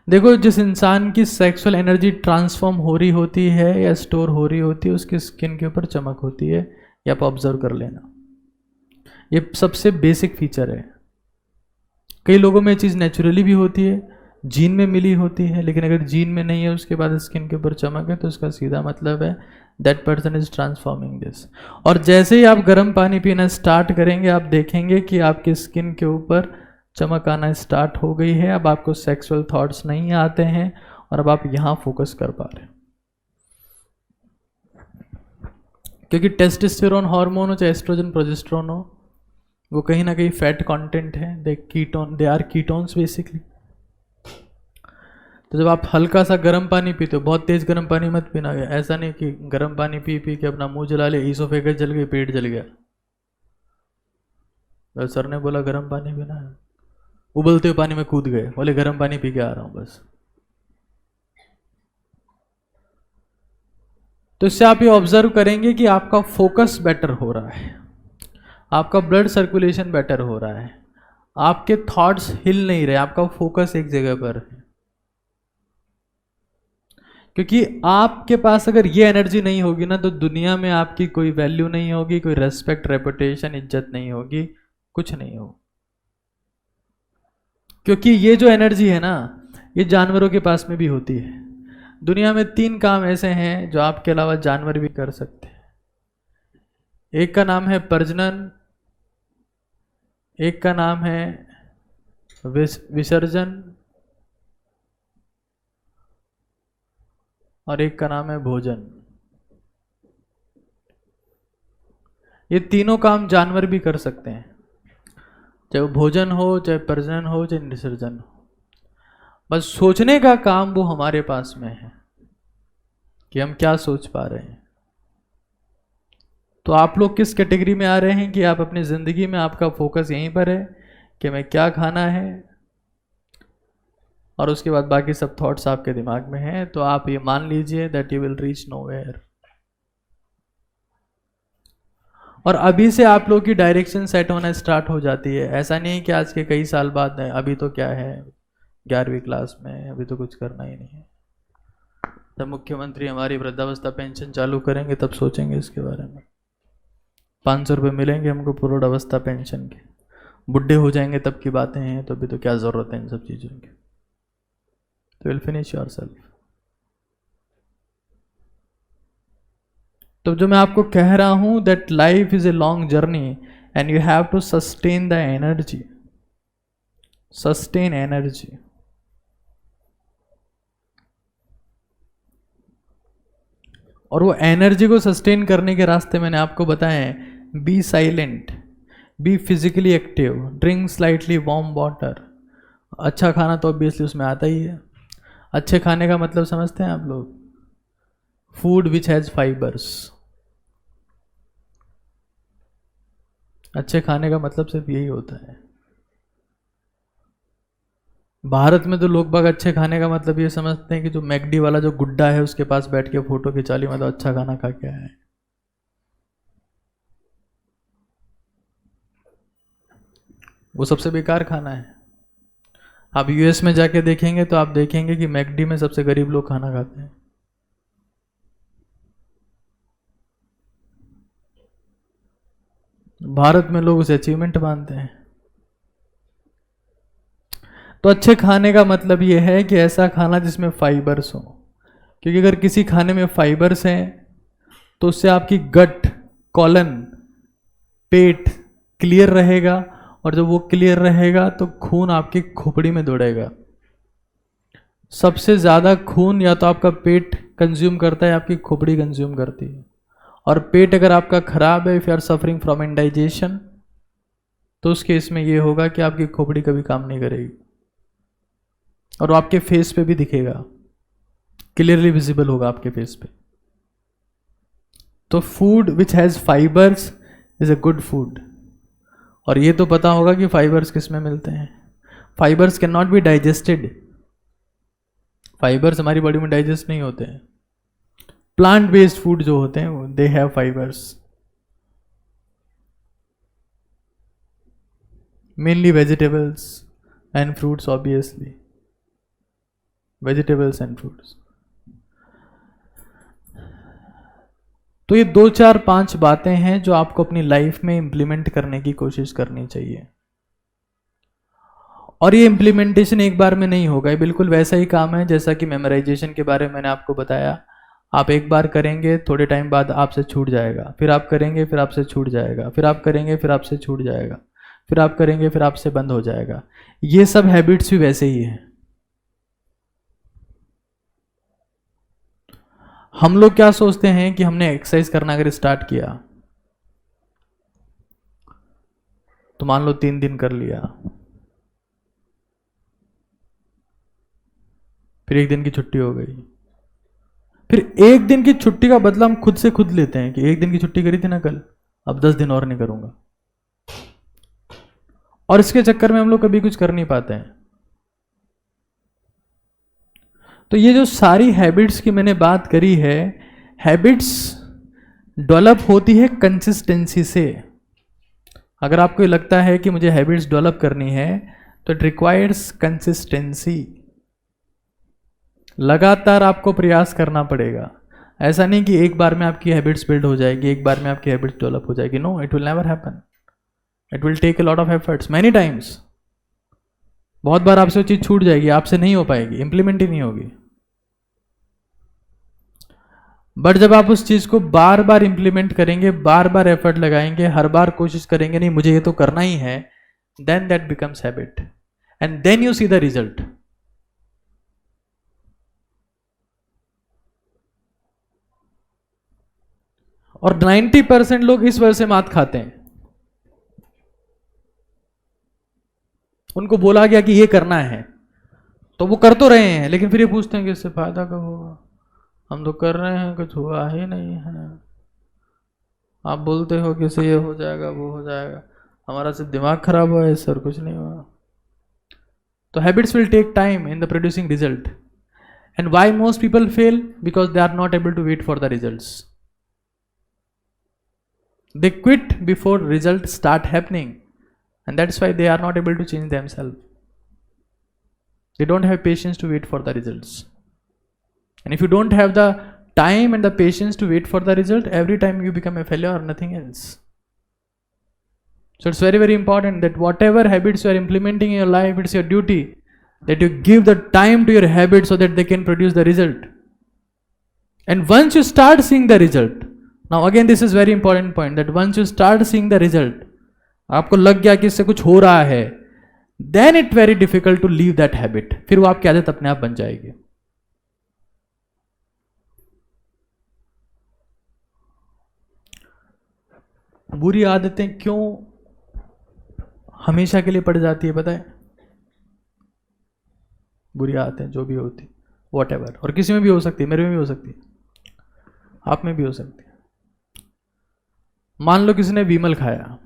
देखो, जिस इंसान की सेक्सुअल एनर्जी ट्रांसफॉर्म हो रही होती है या स्टोर हो रही होती है, उसकी स्किन के ऊपर चमक होती है, ये आप ऑब्जर्व कर लेना। ये सबसे बेसिक फीचर है। कई लोगों में ये चीज़ नेचुरली भी होती है, जीन में मिली होती है, लेकिन अगर जीन में नहीं है उसके बाद स्किन के ऊपर चमक है तो उसका सीधा मतलब है that person is transforming this. और जैसे ही आप गर्म पानी पीना स्टार्ट करेंगे आप देखेंगे कि आपकी स्किन के ऊपर चमक आना स्टार्ट हो गई है। अब आपको सेक्सुअल थॉट्स नहीं आते हैं और अब आप यहाँ फोकस कर पा रहे हैं, क्योंकि टेस्टोस्टेरोन हार्मोन हो चाहे एस्ट्रोजन प्रोजेस्टेरोन हो, वो कहीं ना कहीं फैट कंटेंट है, दे आर कीटोन्स बेसिकली। तो जब आप हल्का सा गर्म पानी पीते हो, बहुत तेज गर्म पानी मत पीना, ऐसा नहीं कि गर्म पानी पी पी के अपना मुंह जला ले, ईसोफेगस जल गई, पेट जल गया। तो सर ने बोला गर्म पानी पीना है, उबलते हुए पानी में कूद गए, बोले गर्म पानी पी के आ रहा हूं बस। तो इससे आप ये ऑब्जर्व करेंगे कि आपका फोकस बेटर हो रहा है, आपका ब्लड सर्कुलेशन बेटर हो रहा है, आपके थॉट्स हिल नहीं रहे, आपका फोकस एक जगह पर है। क्योंकि आपके पास अगर ये एनर्जी नहीं होगी ना तो दुनिया में आपकी कोई वैल्यू नहीं होगी, कोई रेस्पेक्ट, रेपुटेशन, इज्जत नहीं होगी, कुछ नहीं हो। क्योंकि ये जो एनर्जी है ना ये जानवरों के पास में भी होती है। दुनिया में 3 काम ऐसे हैं जो आपके अलावा जानवर भी कर सकते हैं। एक का नाम है प्रजनन, एक का नाम है विसर्जन और एक का नाम है भोजन। ये तीनों काम जानवर भी कर सकते हैं, चाहे वो भोजन हो, चाहे प्रजनन हो, चाहे विसर्जन हो। बस सोचने का काम वो हमारे पास में है कि हम क्या सोच पा रहे हैं। तो आप लोग किस कैटेगरी में आ रहे हैं कि आप अपनी ज़िंदगी में आपका फोकस यहीं पर है कि मैं क्या खाना है, और उसके बाद बाकी सब थॉट्स आपके दिमाग में हैं, तो आप ये मान लीजिए that you will reach nowhere. और अभी से आप लोग की डायरेक्शन सेट होना स्टार्ट हो जाती है। ऐसा नहीं है कि आज के कई साल बाद है, अभी तो क्या है 11वीं क्लास में, अभी तो कुछ करना ही नहीं है। जब मुख्यमंत्री हमारी वृद्धावस्था पेंशन चालू करेंगे तब सोचेंगे इसके बारे में। 500 रुपये मिलेंगे हमको प्रौढ़ावस्था पेंशन के, बुढ़े हो जाएंगे तब की बातें हैं, तो अभी तो क्या ज़रूरत है इन सब चीज़ों की। तो विल फिनिश योरसेल्फ। तो जो मैं आपको कह रहा हूं that life is a long journey and you have to sustain the energy, sustain energy. और वो एनर्जी को सस्टेन करने के रास्ते मैंने आपको बताए हैं। Be silent, be physically active, drink slightly warm water. अच्छा खाना तो ऑब्वियसली उसमें आता ही है। अच्छे खाने का मतलब समझते हैं आप लोग? Food which has fibres. अच्छे खाने का मतलब सिर्फ यही होता है। भारत में तो लोग बाग अच्छे खाने का मतलब ये समझते हैं कि जो मैकडी वाला जो गुड्डा है उसके पास बैठ के फोटो खिंचा ली, मतलब अच्छा खाना खा के आया है। वो सबसे बेकार खाना है। आप यूएस में जाके देखेंगे तो आप देखेंगे कि मैकडी में सबसे गरीब लोग खाना खाते हैं। भारत में लोग उसे अचीवमेंट मानते हैं। तो अच्छे खाने का मतलब यह है कि ऐसा खाना जिसमें फाइबर्स हो, क्योंकि अगर किसी खाने में फाइबर्स हैं तो उससे आपकी गट, कॉलन, पेट क्लियर रहेगा, और जब वो क्लियर रहेगा तो खून आपकी खोपड़ी में दौड़ेगा। सबसे ज़्यादा खून या तो आपका पेट कंज्यूम करता है, आपकी खोपड़ी कंज्यूम करती है। और पेट अगर आपका खराब है, if you are suffering from indigestion, तो उस केस में ये होगा कि आपकी खोपड़ी कभी काम नहीं करेगी और वो आपके फेस पे भी दिखेगा, क्लियरली विजिबल होगा आपके फेस पे। तो food which has fibres is a good food. और ये तो पता होगा कि फाइबर्स किस में मिलते हैं। Fibres can not be digested. Fibres हमारी बॉडी में डाइजेस्ट नहीं होते हैं। प्लांट बेस्ड फूड जो होते हैं they have fibres, mainly vegetables and fruits, obviously vegetables and fruits. तो ये 2, 4, 5 बातें हैं जो आपको अपनी लाइफ में इंप्लीमेंट करने की कोशिश करनी चाहिए। और ये इम्प्लीमेंटेशन एक बार में नहीं होगा, ये बिल्कुल वैसा ही काम है जैसा कि मेमोराइजेशन के बारे में मैंने आपको बताया। आप एक बार करेंगे, थोड़े टाइम बाद आपसे छूट जाएगा, फिर आप करेंगे, फिर आपसे छूट जाएगा, फिर आप करेंगे, फिर आपसे छूट जाएगा, फिर आप करेंगे, फिर आपसे बंद हो जाएगा। ये सब हैबिट्स भी वैसे ही है। हम लोग क्या सोचते हैं कि हमने एक्सरसाइज करना अगर स्टार्ट किया तो मान लो 3 दिन कर लिया, फिर 1 दिन की छुट्टी हो गई, फिर 1 दिन की छुट्टी का बदला हम खुद से खुद लेते हैं कि 1 दिन की छुट्टी करी थी ना कल, अब 10 दिन और नहीं करूंगा। और इसके चक्कर में हम लोग कभी कुछ कर नहीं पाते हैं। तो ये जो सारी हैबिट्स की मैंने बात करी है, हैबिट्स डेवलप होती है कंसिस्टेंसी से। अगर आपको लगता है कि मुझे हैबिट्स डेवलप करनी है तो इट रिक्वायर्स कंसिस्टेंसी। लगातार आपको प्रयास करना पड़ेगा। ऐसा नहीं कि एक बार में आपकी हैबिट्स बिल्ड हो जाएगी, एक बार में आपकी हैबिट्स डेवलप हो जाएगी। No, it will never happen. It will take a lot of efforts, many times. बहुत बार आपसे वो चीज़ छूट जाएगी, आपसे नहीं हो पाएगी, इंप्लीमेंट ही नहीं होगी। बट जब आप उस चीज़ को बार बार इंप्लीमेंट करेंगे, बार बार एफर्ट लगाएंगे, हर बार कोशिश करेंगे, नहीं मुझे ये तो करना ही है, then that becomes habit and then you see the result. और 90% लोग इस वजह से मात खाते हैं। उनको बोला गया कि ये करना है तो वो कर तो रहे हैं, लेकिन फिर ये पूछते हैं कि इससे फायदा कब होगा, हम तो कर रहे हैं, कुछ हुआ ही नहीं है। आप बोलते हो कि इससे ये हो जाएगा, वो हो जाएगा, हमारा सिर्फ दिमाग खराब हुआ है, इससे और कुछ नहीं हुआ। तो habits will take time in the producing result. And why most people fail? Because they are not able to wait for the results. They quit before results start happening, and that's why they are not able to change themselves. They don't have patience to wait for the results. And if you don't have the time and the patience to wait for the result, every time you become a failure or nothing else. So it's very, very important that whatever habits you are implementing in your life, it's your duty that you give the time to your habits so that they can produce the result. And once you start seeing the result, now again this is very important point, that once you start seeing the result, आपको लग गया कि इससे कुछ हो रहा है, then it very difficult to leave that habit. फिर वो आपकी आदत अपने आप बन जाएगी। बुरी आदतें क्यों हमेशा के लिए पड़ जाती है पता है? बुरी आदतें जो भी होती, whatever, और किसी में भी हो सकती है, मेरे में भी हो सकती है, आप में भी हो सकती है। मान लो किसी ने विमल खाया,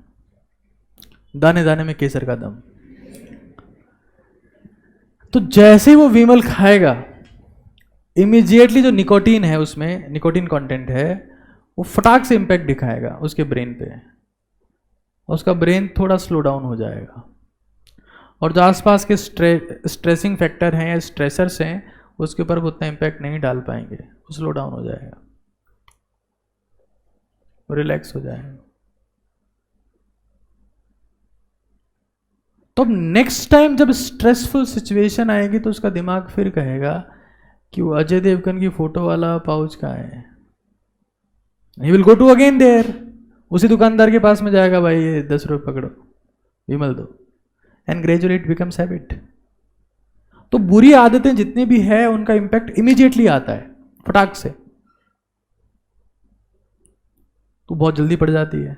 दाने दाने में केसर का दम, तो जैसे ही वो विमल खाएगा इमीडिएटली जो निकोटीन है, उसमें निकोटीन कंटेंट है, वो फटाक से इंपैक्ट दिखाएगा उसके ब्रेन पे। उसका ब्रेन थोड़ा स्लो डाउन हो जाएगा, और जो आसपास के स्ट्रेसिंग फैक्टर हैं या स्ट्रेसर्स हैं उसके ऊपर वो उतना इंपैक्ट नहीं डाल पाएंगे, वो स्लो डाउन हो जाएगा, रिलैक्स हो जाएगा। तो नेक्स्ट टाइम जब स्ट्रेसफुल सिचुएशन आएगी तो उसका दिमाग फिर कहेगा कि वो अजय देवगन की फोटो वाला पाउच कहाँ है। He will go to again there, उसी दुकानदार के पास में जाएगा, भाई ये 10 रुपये पकड़ो, विमल दो, and gradually it becomes habit. तो बुरी आदतें जितनी भी है उनका इंपैक्ट इमीडिएटली आता है, फटाक से, तो बहुत जल्दी पड़ जाती है।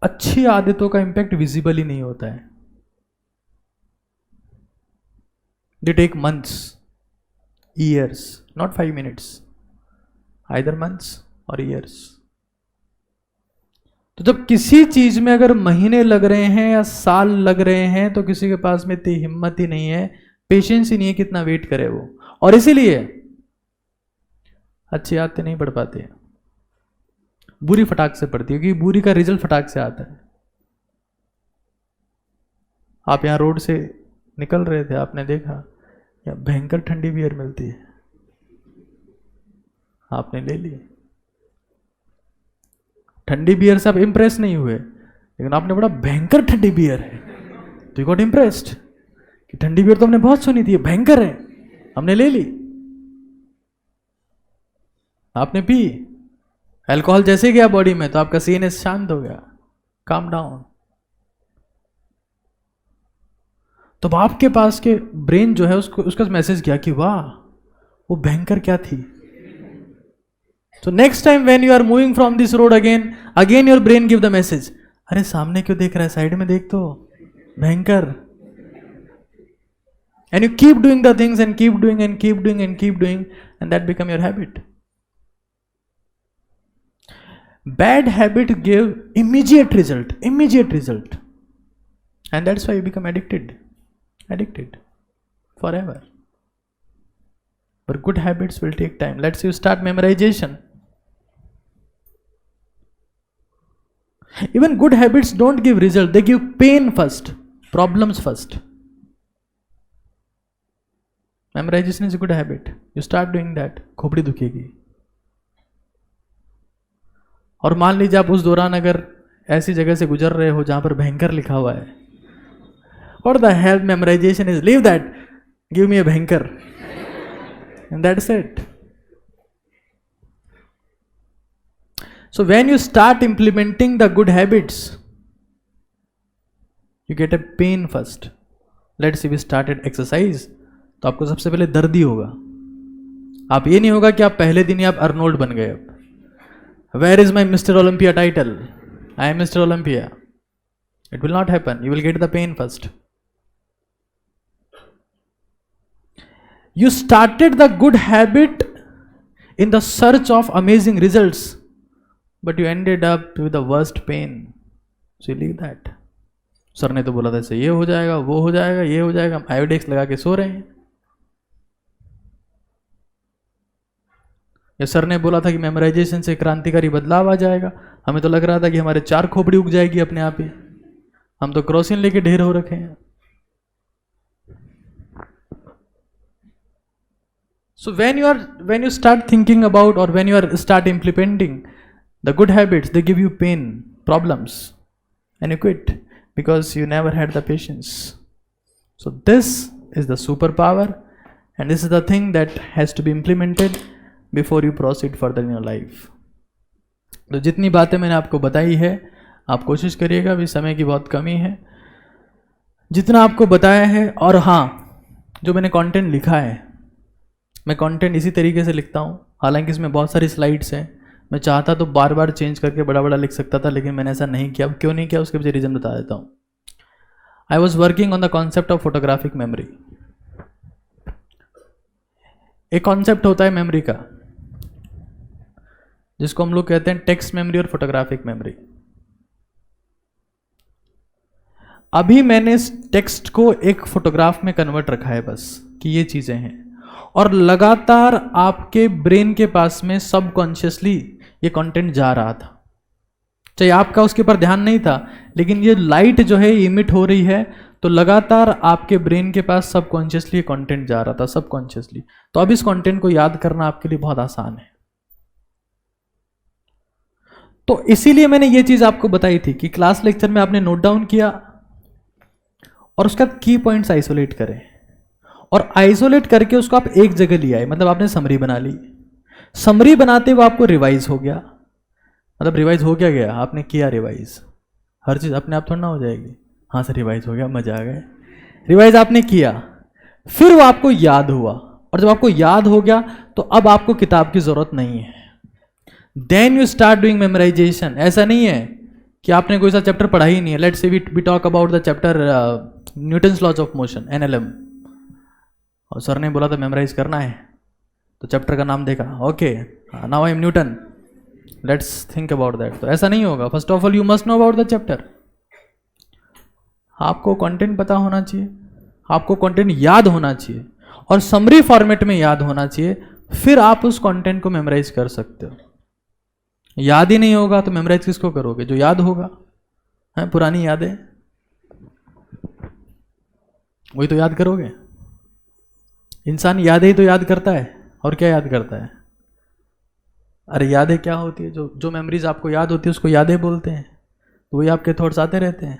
अच्छी आदतों का इंपैक्ट विजिबल ही नहीं होता है। They take months, years, not 5 minutes, either months और ईयर्स। तो जब किसी चीज में अगर महीने लग रहे हैं या साल लग रहे हैं तो किसी के पास में इतनी हिम्मत ही नहीं है, पेशेंस ही नहीं है, कितना वेट करे वो, और इसीलिए अच्छी आदतें नहीं पढ़ पाती है, बुरी फटाक से पड़ती है, क्योंकि बुरी का रिजल्ट फटाक से आता है। आप यहां रोड से निकल रहे थे, आपने देखा या भयंकर ठंडी बियर मिलती है, आपने ले ली। ठंडी बियर से आप इंप्रेस नहीं हुए, लेकिन आपने बड़ा भयंकर ठंडी बियर है तो यू गॉट इंप्रेस्ड, कि ठंडी बियर तो हमने बहुत सुनी थी, भयंकर है, हमने ले ली, आपने पी, अल्कोहल जैसे गया बॉडी में तो आपका सीएनएस शांत हो गया, काम डाउन। तो आपके पास के ब्रेन जो है उसको उसका मैसेज किया कि वाह वो भयंकर क्या थी। So next time when you are moving from this road again your brain give the message, अरे सामने क्यों देख रहा है, साइड में देख तो, भयंकर। And you keep doing the things and keep doing and keep doing and keep doing and that become your habit. Bad habit give immediate result and that's why you become addicted forever. But good habits will take time. Let's say you start memorization. Even good habits don't give result, they give pain first, problems first. Memorization is a good habit. You start doing that, खोपड़ी दुखेगी। और मान लीजिए आप उस दौरान अगर ऐसी जगह से गुजर रहे हो जहां पर भयंकर लिखा हुआ है, what the hell memorization is, leave that, give me a भयंकर, and that's it. So when you start implementing the good habits, you get a pain first. Let's say we started exercise, तो आपको सबसे पहले दर्द ही होगा। आप ये नहीं होगा कि आप पहले दिन ही आप अर्नोल्ड बन गए। अब Where is my Mr. Olympia title? I am Mr. Olympia. It will not happen. You will get the pain first. You started the good habit in the search of amazing results, but you ended up with the worst pain. So you leave that. Sir ने तो बोला था ऐसे ये हो जाएगा, वो हो जाएगा, ये हो जाएगा, हम आयोडेक्स लगा के सो रहे हैं। या सर ने बोला था कि मेमोराइजेशन से क्रांतिकारी बदलाव आ जाएगा, हमें तो लग रहा था कि हमारे 4 खोपड़ी उग जाएगी अपने आप ही, हम तो क्रॉसिन लेके ढेर हो रखे हैं। So when you start thinking about or when you start implementing the good habits, they give you pain, problems, and you quit because you never had the patience. So this is the superpower, and this is the thing that has to be implemented before you proceed further in your life. तो जितनी बातें मैंने आपको बताई है, आप कोशिश करिएगा, अभी समय की बहुत कमी है, जितना आपको बताया है। और हाँ, जो मैंने कंटेंट लिखा है, मैं कंटेंट इसी तरीके से लिखता हूँ, हालांकि इसमें बहुत सारी स्लाइड्स हैं, मैं चाहता तो बार बार चेंज करके बड़ा बड़ा लिख सकता था, लेकिन मैंने ऐसा नहीं किया। क्यों नहीं किया उसके पीछे रीज़न बता देता हूँ। I was working on the concept of photographic memory. एक कॉन्सेप्ट होता है मेमोरी का जिसको हम लोग कहते हैं टेक्स्ट मेमोरी और फोटोग्राफिक मेमोरी। अभी मैंने इस टेक्स्ट को एक फोटोग्राफ में कन्वर्ट रखा है बस, कि ये चीजें हैं, और लगातार आपके ब्रेन के पास में सबकॉन्शियसली ये कंटेंट जा रहा था, चाहे आपका उसके ऊपर ध्यान नहीं था, लेकिन ये लाइट जो है इमिट हो रही है, तो लगातार आपके ब्रेन के पास सबकॉन्शियसली ये कंटेंट जा रहा था, सबकॉन्शियसली। तो अब इस कंटेंट को याद करना आपके लिए बहुत आसान है। तो इसीलिए मैंने ये चीज आपको बताई थी कि क्लास लेक्चर में आपने नोट डाउन किया और उसका की पॉइंट्स आइसोलेट करें, और आइसोलेट करके उसको आप एक जगह ले आए, मतलब आपने समरी बना ली। समरी बनाते हुए आपको रिवाइज हो गया, मतलब रिवाइज हो गया, आपने किया रिवाइज, हर चीज अपने आप थोड़ा ना हो जाएगी। हाँ सर रिवाइज हो गया, मजा आ गया, रिवाइज आपने किया, फिर वो आपको याद हुआ, और जब आपको याद हो गया तो अब आपको किताब की जरूरत नहीं है। Then you start doing memorization. ऐसा नहीं है कि आपने कोई सा चैप्टर पढ़ा ही नहीं है। Let's say we talk about the chapter Newton's laws of motion, NLM, और सर ने बोला था मेमोराइज करना है, तो चैप्टर का नाम देखा, okay now I am Newton, let's think about that. तो ऐसा नहीं होगा। First of all you must know about the chapter. आपको कंटेंट पता होना चाहिए, आपको कंटेंट याद होना चाहिए, और समरी फॉर्मेट में याद होना चाहिए, फिर आप उस कंटेंट को मेमोराइज कर सकते हो। याद ही नहीं होगा तो मेमोराइज किसको करोगे? जो याद होगा है, पुरानी यादें, वही तो याद करोगे। इंसान यादें ही तो याद करता है, और क्या याद करता है? अरे यादें क्या होती है? जो मेमोरीज आपको याद होती है उसको यादें बोलते हैं, तो वही आपके थॉट्स आते रहते हैं।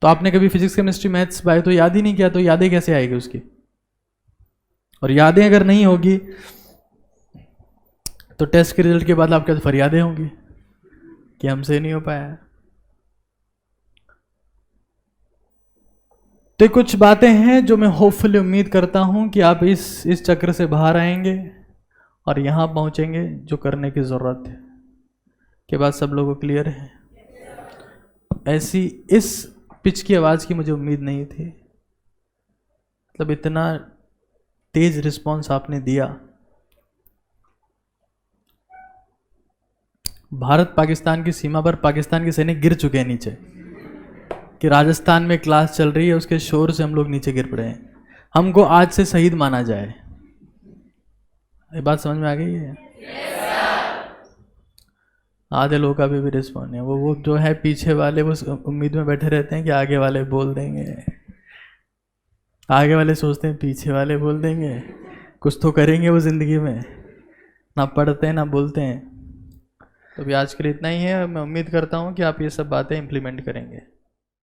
तो आपने कभी फिजिक्स केमिस्ट्री मैथ्स बायो तो याद ही नहीं किया, तो यादें कैसे आएगी उसकी? और यादें अगर नहीं होगी तो टेस्ट के रिजल्ट के बाद आपके पास फरियादें होंगी कि हमसे नहीं हो पाया। तो कुछ बातें हैं जो मैं होपफुली उम्मीद करता हूं कि आप इस चक्र से बाहर आएंगे और यहां पहुंचेंगे जो करने की जरूरत है। के बाद सब लोगों को क्लियर है? ऐसी इस पिच की आवाज की मुझे उम्मीद नहीं थी, मतलब इतना तेज रिस्पांस आपने दिया। भारत पाकिस्तान की सीमा पर पाकिस्तान के सैनिक गिर चुके हैं नीचे, कि राजस्थान में क्लास चल रही है, उसके शोर से हम लोग नीचे गिर पड़े हैं। हमको आज से शहीद माना जाए। ये बात समझ में आ गई है? आधे लोगों का भी रिस्पॉन्स है। वो जो है पीछे वाले, वो उम्मीद में बैठे रहते हैं कि आगे वाले बोल देंगे। आगे वाले सोचते हैं पीछे वाले बोल देंगे, कुछ तो करेंगे वो ज़िंदगी में। ना पढ़ते हैं ना बोलते हैं। तो अभी आज के लिए इतना ही है। मैं उम्मीद करता हूँ कि आप ये सब बातें इम्प्लीमेंट करेंगे।